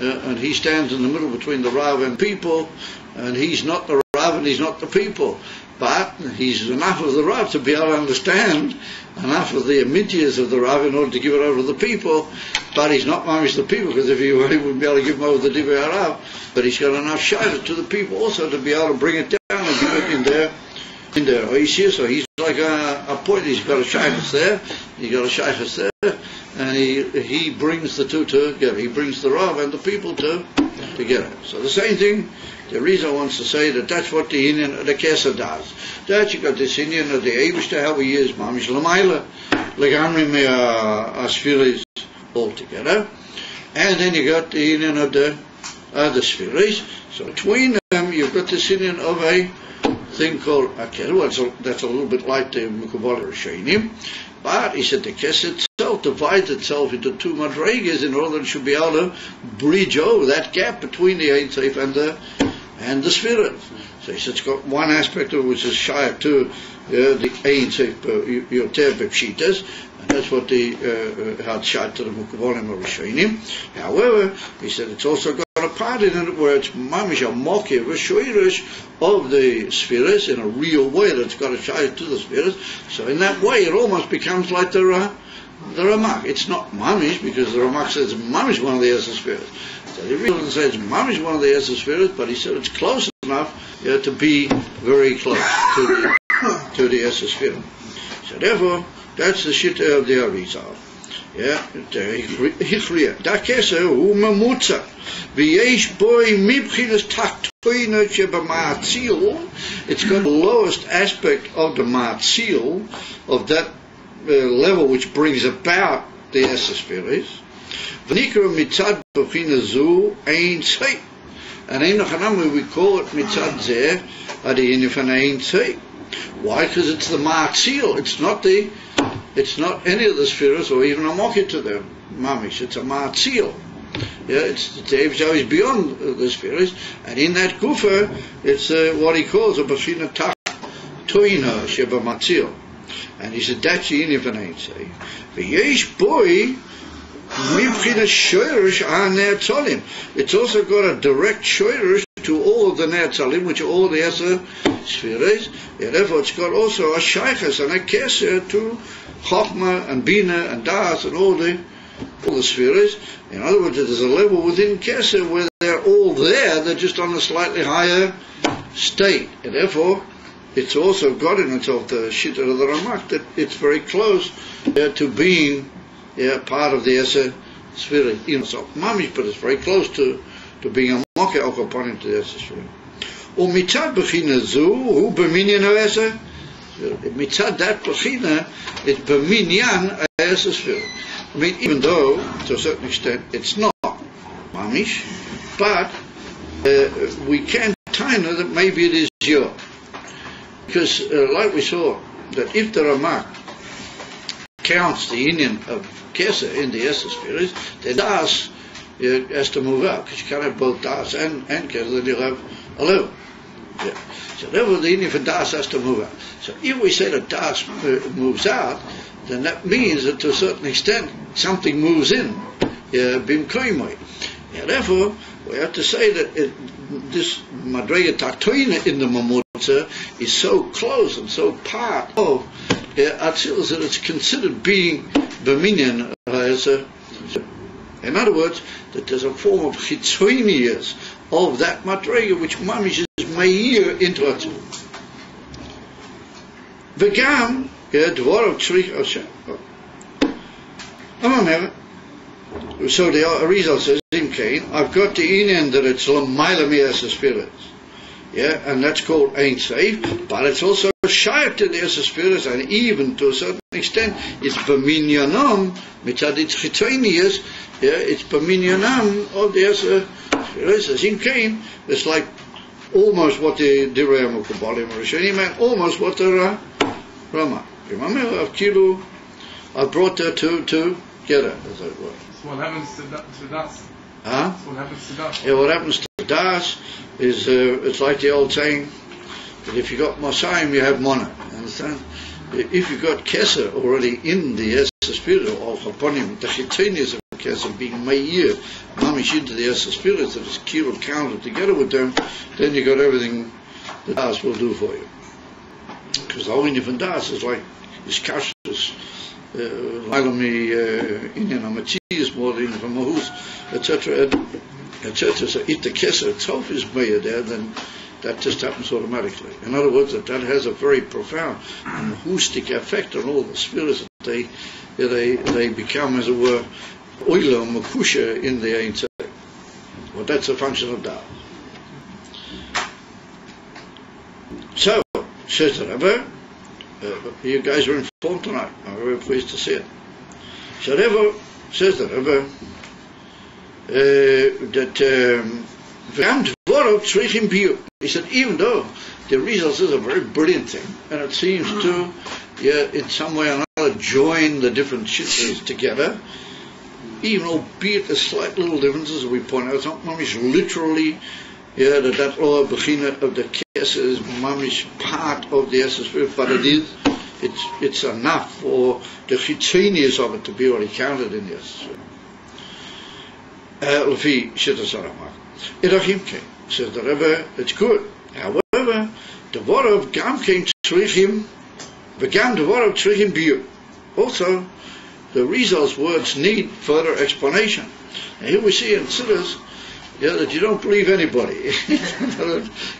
and he stands in the middle between the Rav and people, and he's not the Rav and he's not the people, but he's enough of the Rav to be able to understand enough of the amitias of the Rav in order to give it over to the people, but he's not mamish the people, because if he wouldn't be able to give them over the Divrei Rav, but he's got enough shaykhs to the people also to be able to bring it down and give it in there. So he's like a point. He's got a shaykhs there, he's got a shaykhs there, and he brings the two together. He brings the Rav and the people together. So the same thing, the Rizal wants to say that that's what the Indian, the Kesser does. That you got this Indian of the Eibishter, how he is, Mamish Lamaila, Legamri me Spheres all together. And then you got the Indian of the Spheres. So between them, you've got this Indian of a thing called Akel. Well, that's a little bit like the Mukubal Rishonim, but he said the Kesser itself divides itself into two madregas in order that it should be able to bridge over that gap between the Ein Sof and the Spirit. So he said it's got one aspect of it which is shy to the Ein Sof Yoter Bepshitas, and that's what the had shy to the Mukubalim Rishonim. However, he said it's also got a part in it where it's mamish a mokiv, a shoirish of the spheres in a real way that's got a shayat to the spheres. So in that way it almost becomes like the Ramak. It's not mamish because the Ramak says mamish one of the Esser spheres. So he really doesn't say it's mamish one of the Esser spheres, but he said it's close enough to be very close to the Esser sphere. So therefore that's the shit of the Arizal. Hichriya. Da Kesser hu memutza. V'yesh boi mibchinas tachtoina shebama'atzil. It's got the lowest aspect of the ma'atzil, of that level which brings about the Esser spheres. V'nikra mitzad b'china zu ein tzei. And in the Chanam we call it mitzad zeh adiyini fan ein tzei. Why? Because it's the ma'atzil. It's not any of the spheres or even a mocket to them. Mamish, it's a ma'atzil. It's the Eivshah is beyond the spheres, and in that gufa, it's what he calls a b'china tach toina sheba matzil. And he said that's the inif and ain't say. V'yesh boi mibchina shoyrish an ne'atzolim. It's also got a direct shoyrish to all of the ne'atzolim, which are all the Esser spheres. Therefore, it's got also a shaykhs and a kesser to Chochmah and Bina and Das and all the spheres. In other words, there's a level within Kesser where they're all there, they're just on a slightly higher state. And therefore, it's also got in itself the Shitta of the Ramak, that it's very close to being part of the Esser sphere. So, Mamish, but it's very close to being a Mokkeh occupying to the Esser sphere. Umitzad b'china zu, hu b'minyan ha'Esser. Mitzad that b'china, it's b'minyan ha'Esser sphere. I mean, even though, to a certain extent, it's not mamish, but we can time that maybe it is your. Because, like we saw, that if the Ramak counts the union of Kesser in the Esser spheres, then Das has to move out, because you can't have both Das and Kesser, then you'll have 11. Yeah. So therefore the union for Das has to move out. So if we say that Das moves out, then that means that to a certain extent something moves in, bimkoimoy. Therefore, we have to say that this Madrega Tachtoina in the Mamutza is so close and so part of Atzilus that it's considered being B'minyan Ha'Esser. In other words, that there's a form of Chitzonias of that Madrega which Mamish is Meir into Atzilus. V'gam Dvor of Tzrich Hashem. So the Arizal says, in Cain, I've got the inyan that it's L'mayla mi'Esser spheres. And that's called Ein Sof, but it's also shayat to the Esser spheres, and even to a certain extent, it's B'minyanom, mitzad its chitonias, Yeah, it's Paminyanam of the Esa Spirit. In Cain, it's like almost what the Dirayam Kabbalim Rishonim meant, almost what the Rama. Remember, Kilu, I brought the two together, as it were. So what happens to Das? Huh? So what happens to Das? Yeah, what happens to Das is, it's like the old saying, that if you got Mosayim, you have Mona. Understand? If you got Keser already in the Esa Spirit, or Chaponim, the Chitonius of Keser being Meir, Mamish into the Esa Spirit, that is Kilu counted together with them, then you got everything that Das will do for you. Because the whole Indian from Das is like, is Kashas, Lilami, Indian Amatis, more than from Mahus, etc., etc. So if the Keser itself is Meir there, then that just happens automatically. In other words, that has a very profound and holistic effect on all the spirits that they become, as it were, oila makusha in the Ein Sof. Well, that's a function of that. So, says the Rebbe, you guys are informed tonight. I'm very pleased to see it. So, Rebbe, says the Rebbe, that he said, even though the results is a very brilliant thing, and it seems to, in some way or another, join the different shittas together, even albeit the slight little differences, as we point out, it's not mamish literally, that all bechina of the Keser is mamish part of the Esa Spirit, but it's enough for the chitzenius of it to be already counted in the Esa Spirit. Lefi shittas haramak. Idachim came. Says the Rebbe, it's good. However, the word of Gam came tzrichim, began the word of tzrichim biur. Also, the results words need further explanation. And here we see in Siddur, that you don't believe anybody.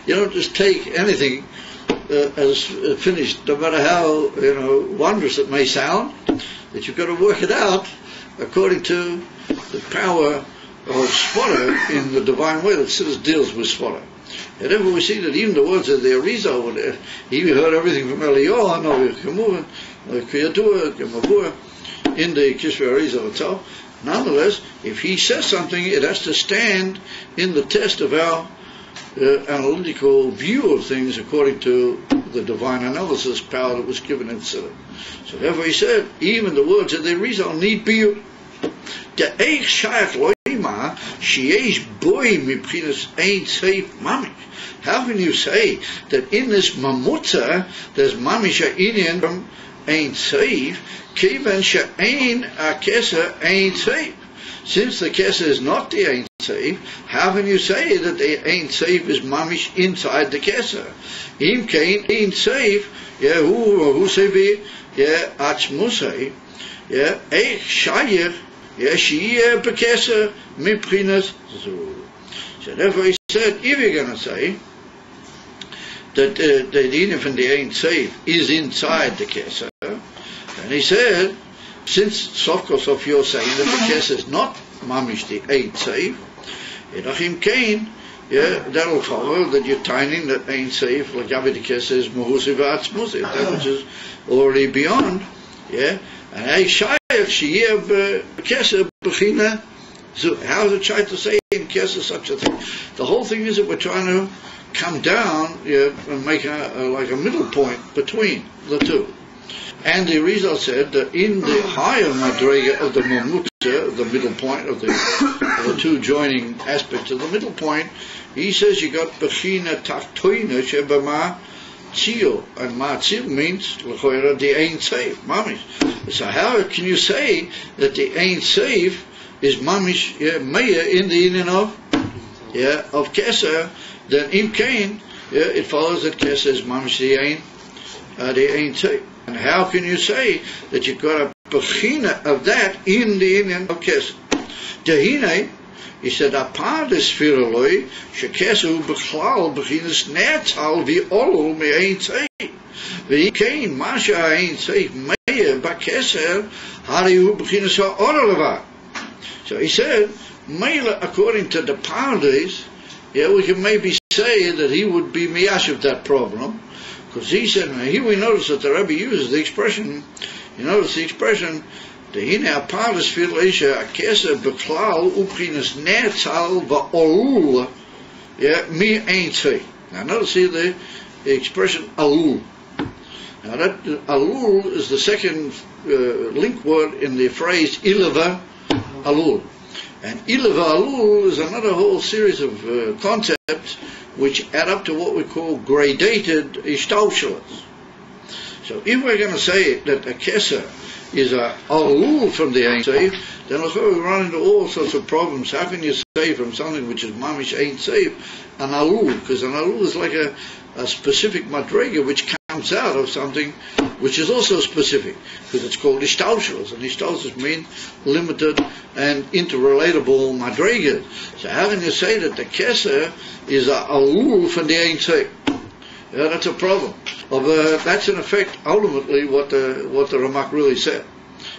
You don't just take anything as finished, no matter how wondrous it may sound. That you've got to work it out according to the power of Svara in the divine way that Siddur deals with Svara. And therefore we see that even the words of the Arizal, he heard everything from Eliyahu, in the Kishva Arizal itself. Nonetheless, if he says something, it has to stand in the test of our analytical view of things according to the divine analysis power that was given in Siddur. So therefore he said, even the words of the Arizal need be the Eich Shaykh Loima Sheish Boy Mipchinas Ein Sof Mamish. How can you say that in this Mamutza there's Mamish Inyan from Ein Sof, Kivan She'ein Keser Ein Sof? Since the Keser is not the Ein Sof, how can you say that the Ein Sof is Mamish inside the Keser? Im Kein Ein Sof, who say Atzmusay, Eich Shaykh. So therefore he said, if you're going to say that the Dina from the Ein Sof is inside the Keser, and he said, since Sofkosof you're saying that the Keser is not mamish the Ein Sof, Edachim Kain, that'll follow that you're tiny that Ein Sof, like the Keser is Muhusiv Atzmusiv, that which is already beyond, and I shy Keser bechina. So how is it try to say in Keser such a thing? The whole thing is that we're trying to come down and make like a middle point between the two. And the Rizal said that in the higher madrega of the Mamutza, the middle point of the two joining aspects of the middle point, he says you got bechina tachtoina shebama Tzio, and Matzil means the Ein Sof, mamish. So how can you say that the Ein Sof is mamish Meir in the union of Keser? Then in Cain, it follows that Keser is mamish the Ein Sof. And how can you say that you've got a bechina of that in the union of Keser? Dehine. He said, "Apart the spheroloi, shekesu b'chlal b'chinas ne'atzal v'olol me'ein Sof. V'ikein masha ein Sof meir b'keser harihu b'chinas ha'orolava." So he said, Mela, according to the parties, we can maybe say that he would be miyashiv that problem, because he said, here we notice that the Rebbe uses the expression, you notice the expression, Hine Aparis Filisha Akesa Beklal Uprinas Netzal Va'olul Mi Aintzei. Now notice here the expression alul. Now that alul is the second link word in the phrase ilava alul. And ilava alul is another whole series of concepts which add up to what we call gradated ishtaushlas. So if we're going to say that a keser is a alul from the Ein Sof, then we run into all sorts of problems. How can you say from something which is mamish Ein Sof an alul? Because an alul is like a specific madrega which comes out of something which is also specific, because it's called ishtaushlas, and ishtaushlas mean limited and interrelatable madregas. So how can you say that the keser is a alul from the Ein Sof? Yeah, that's a problem. That's in effect ultimately what the Ramak really said.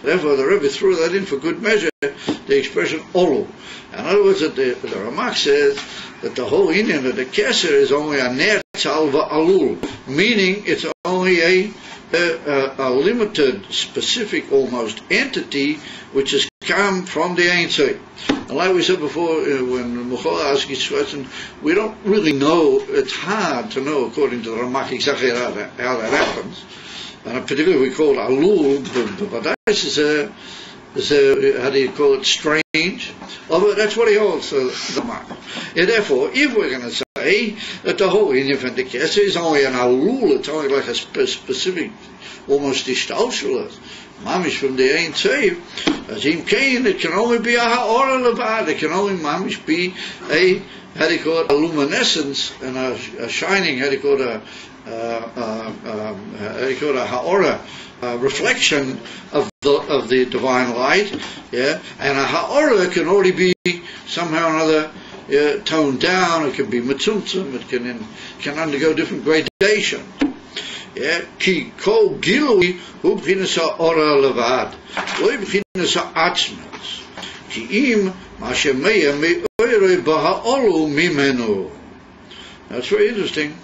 Therefore, the Rebbe threw that in for good measure, the expression olu. In other words, that the Ramak says that the whole Indian of the keser is only a netzal va'alul, meaning it's only a limited, specific, almost entity which has come from the Ein Sof. And like we said before, when Mukhol asked his question, we don't really know. It's hard to know, according to the Ramak, exactly how that happens. And particularly we call it alul, but that is how do you call it, strange? Although that's what he holds, the Ramak. And therefore, if we're going to say that the whole Indian of the keser is only an alul, it's only like a specific, almost ishtaushlas, mamish from the Ein Sof, as in Cain, it can only be a ha'ora levad, it can only mamish be a, how do you call it, a luminescence and a shining, how do you call it, a ha'ora, reflection of the divine light, yeah, and a ha'ora can only be somehow or another toned down, it can be mitzumtzum, it can undergo different gradations. Ki kol gilui hu b'chinas ha'ora levad, lo b'chinas ha'atzmas, ki im ma shemeya me'orei b'ha'olu mimenu. That's very interesting.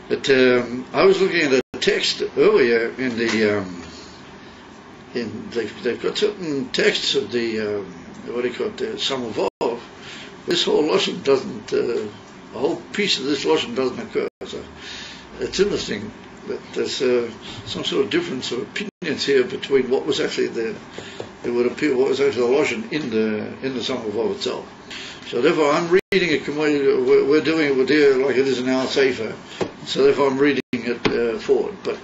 That I was looking at a text earlier in the they've got certain texts of the what do you call it, the Samech Vav. This whole lashon doesn't, a whole piece of this lashon doesn't occur. So it's interesting that there's some sort of difference of opinions here between what was actually it would appear what was actually the lashon in the Samech Vav itself. So therefore I'm reading it, we're doing it with here like it is in our Sefer, so therefore I'm reading it forward. But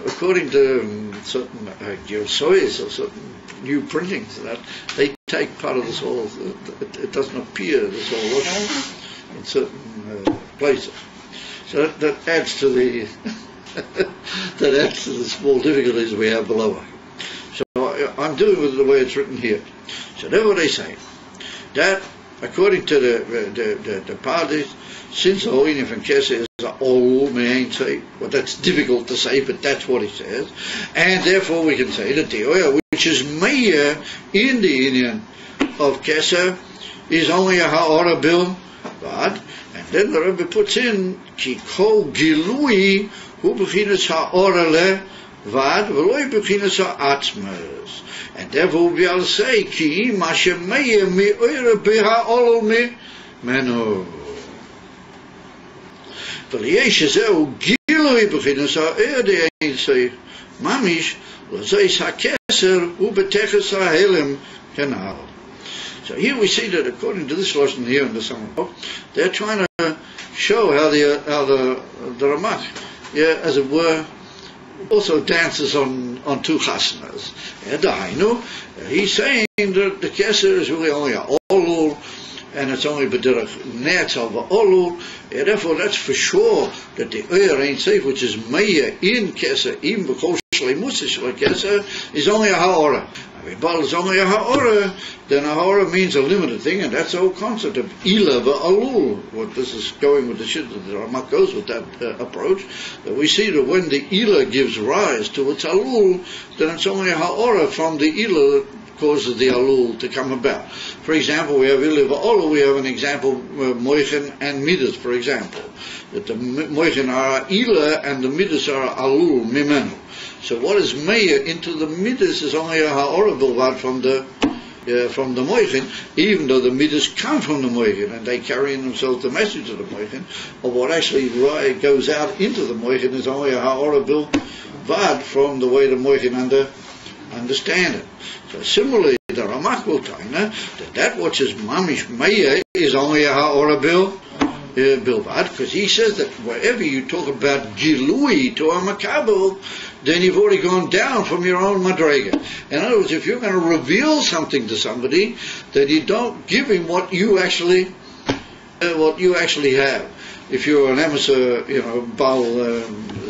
according to certain Yosois or certain new printings, that they take part of this whole, it doesn't appear this whole lashon in certain places. So that adds to the small difficulties we have below. So I'm doing with the way it's written here. So therefore they say that according to the parties, since the whole Indian from keser is all Ein Sof, well, that's difficult to say, but that's what he says, and therefore we can say that the oil which is meir in the Indian of keser is only a ha'ora bil vad, and then the Rebbe puts in ki kol gilui hu b'chinas ha'ora le vad v'loi b'chinas ha'atzmas. And therefore we'll be able to say, Ki im asher meir me'oire b'ha'olol mimenu. V'liyesh zeu gilui b'chinas ha'er de Ein Sof, mamish l'zeis ha'keser u'b'teches ha'helem kenal. So here we see that according to this lesson here in the Samech Vav, they're trying to show how the Ramak, as it were, also dances on two chasanas. He's saying that the keser is really only a olul, and it's only b'derech netzal va'olul. Therefore, that's for sure that the Iyar Ein Sof, which is meir in keser, even b'kol shleimus shel keser, is only a ha'ora. But it's only a ha'ora, then a ha'ora means a limited thing, and that's the whole concept of ila va'alul. What this is going with the Ramak goes with that approach, that we see that when the ila gives rise to its alul, then it's only a ha'ora from the ila that causes the alul to come about. For example, we have ila va'alul, we have an example, moichen and midas, for example. That the moichen are ila and the midas are alul, mimenu. So what is meir into the midas is only a ha'ora bilvad from the moichin, even though the midas come from the moichin and they carry in themselves the message of the moichin, or what actually goes out into the moichin is only a ha'ora bilvad from the way the moichin understand it. So similarly, the Ramak will tell that which is mamish meir is only a ha'ora bilvad, because he says that wherever you talk about gilui to a makabel, then you've already gone down from your own madrega. In other words, if you're going to reveal something to somebody, then you don't give him what you actually have. If you're an emissar, Baal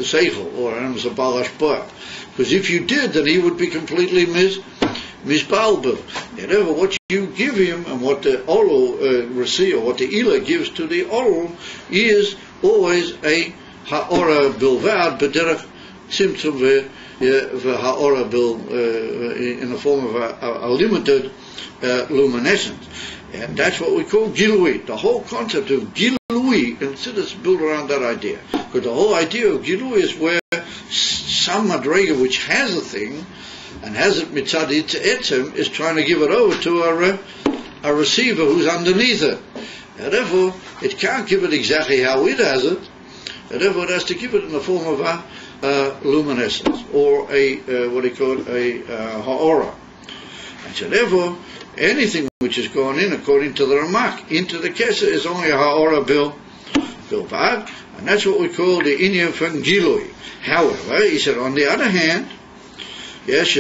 Seichel, or an emissar Baal Ashpah, because if you did, then he would be completely misbalbel. However, what you give him and what the oral receive, or what the Iyar gives to the oral, is always a ha'ora bilvad, b'derech symptom ha'ora bil in the form of a limited luminescence. And that's what we call gilui. The whole concept of gilui, consider it's built around that idea. Because the whole idea of gilui is where some madrega which has a thing, and has it mitzad etzem, is trying to give it over to a receiver who's underneath it. And therefore, it can't give it exactly how it has it, and therefore it has to give it in the form of a luminescence, or what he called a ha'ora. And so therefore, anything which has gone in, according to the Ramak, into the Kesser is only a ha'ora bilvad, and that's what we call the inyan from gilui. However, he said, on the other hand, yes,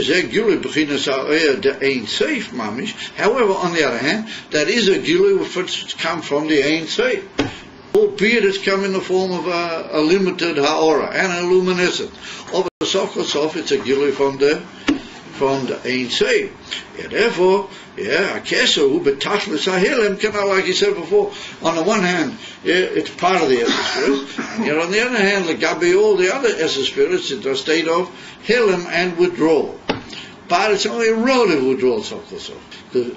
however, on the other hand, that is a gilui which come from the Ein Seif. Albeit it's come in the form of a limited ha'ora and a luminescence. Of a sof, it's a gilui from the Ein Seif. Therefore, a keser who betachlis ha'helem cannot, like he said before, on the one hand, it's part of the Esser spirits, and yet on the other hand, legabe all the other Esser spirits, it's a state of helem and withdrawal. But it's only a relative withdrawal, because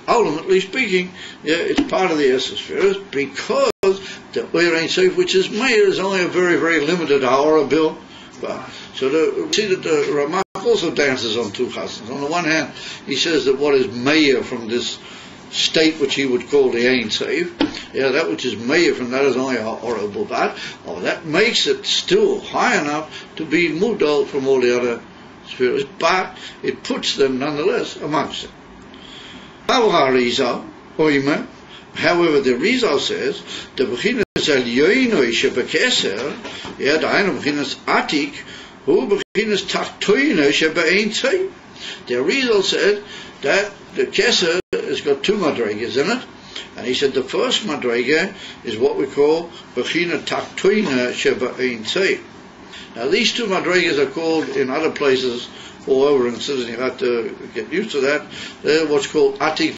ultimately speaking, it's part of the Esser spirits, because the Iyar Ein Seif, which is meir, is only a very, very limited ha'ora bil. So we see that the Ramak also dances on two chasnas. On the one hand, he says that what is meir from this state which he would call the Ein Seif, that which is meir from that is only ha'ora bilvad. Oh, that makes it still high enough to be mudal from all the other spirits, but it puts them nonetheless amongst them. However, the Rizal says the bechinas elyoinoi shebekeser, the eine bechinas atik, hu bechinas tachtoina shebe'ein seif. The Rizal said that the keser has got two madregas in it, and he said the first madrega is what we call bechina tachtoina shebe'ein seif. Now these two madregas are called in other places all over in Sudan. You have to get used to that. They're what's called atik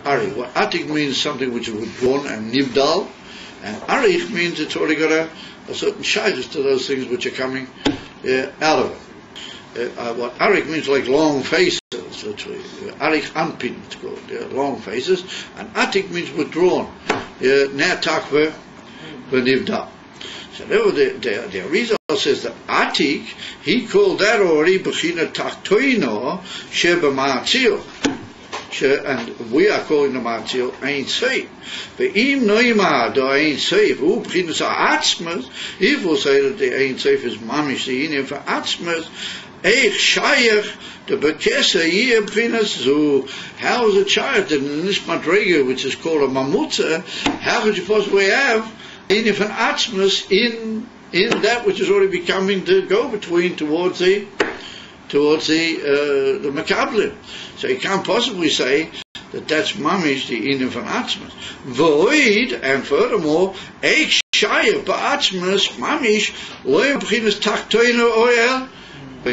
Ari. What atik means something which is withdrawn and nivdal, and arich means it's already got a certain shyness to those things which are coming out of it. What arich means, like long faces, literally. Arich anpin, it's called, long faces, and atik means withdrawn. Ne'atak v'nivdal. So therefore the Rizal says that atik, he called that already b'china tachtoino sheba ma'atzil. And we are calling the Matzil Ein Seif. Ve'im noima do Ein Seif hu b'chinas ha'atzmas, if we'll say that the Ein Seif is mamish the inyan for atzmas, eich shayach the bekesa yeh b'chinas zu. How is it shayach that in this madrega, which is called a mamutza, how could you possibly have inyan for atzmas in that which is already becoming the go-between towards the makablim? So you can't possibly say that that's mamish the inyan von atzmas. Void, and furthermore, eich shayach ba'atzmas mamish lo b'chinas taktoino oel.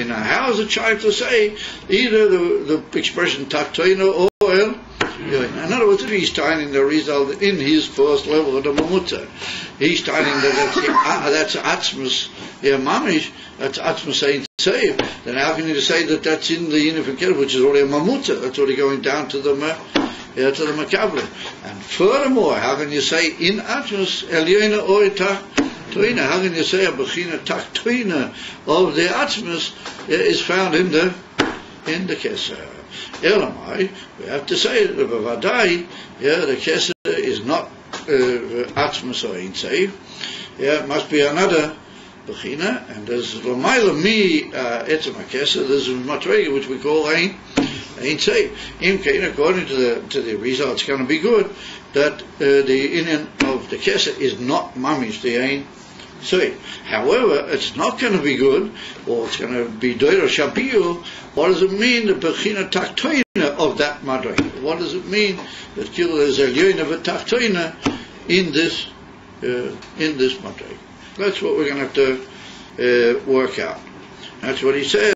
Now, how is it shayach to say either the expression taktoino oel? In other words, if he's tying the result in his first level of the mamutza, he's tying that's atzmas mamish, that's atzmas Ein Seif, then how can you say that that's in the inyan, which is already a mamutza, that's already going down to the makablim? And furthermore, how can you say in atzmas elyoina oita Taktoina. How can you say a Bechina Taktoina of the Atzmus is found in the Keser? Elamai, we have to say that the Bavadai, the Keser is not Atzmus or Ein Seif. It must be another Bechina, and there's Lamaila Mi Etzem HaKeser, there's a Madrega which we call Ein Seif. According to the result, it's going to be good that the Indian of the Keser is not Mamish, the Ein Seif. However, it's not going to be good, or it's going to be Doira Shabiu. What does it mean, the Bechina Taktoina of that Madrega? What does it mean that Kilo is Elyoina V'Taktoina in this Madrega? That's what we're going to have to work out. That's what he says.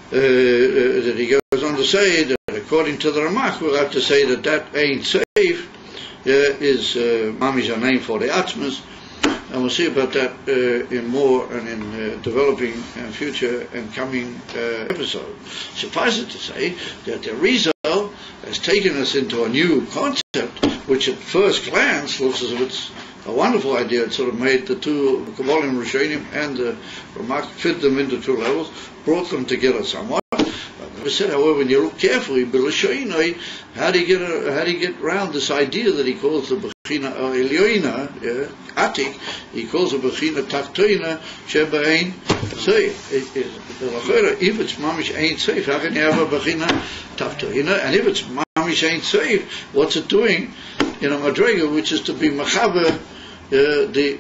That he goes on to say that according to the Ramak, we'll have to say that Ein Seif is Mami's a name for the Atzmas, and we'll see about that in more and in developing future and coming episodes. Suffice it to say that the Rizal has taken us into a new concept, which at first glance looks as if it's a wonderful idea. It sort of made the two Kabbalim Rishonim and the Ramak fit them into two levels, brought them together somewhat. But I said, however, when you look carefully, how do you get around this idea that he calls the Bechina Elyoina, Atik, he calls the Bechina Taktoina, Sheba Ein Seif. If it's Mamish Ein Seif, how can you have a Bechina Taktoina? And if it's Mamish Ein Seif, what's it doing in a Madrega, which is to be Machaber, how do you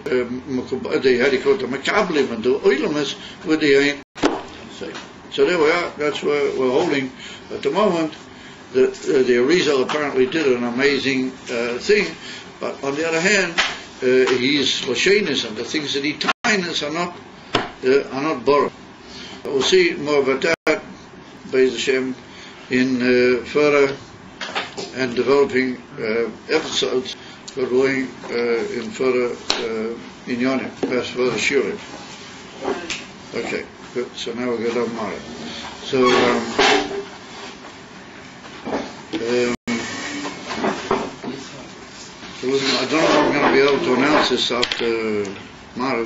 call it, the Makablim and the Oilamas with the Ein Seif. So there we are. That's where we're holding at the moment. The Arizal apparently did an amazing thing, but on the other hand, his Lashenis and the things that he tightness are not borrowed. We'll see more about that, Be'ez Hashem, in further and developing episodes. We're going in further inyonim, further shurim. Okay. Good. So now we go down Mara. So I don't know if I'm going to be able to announce this after Mara.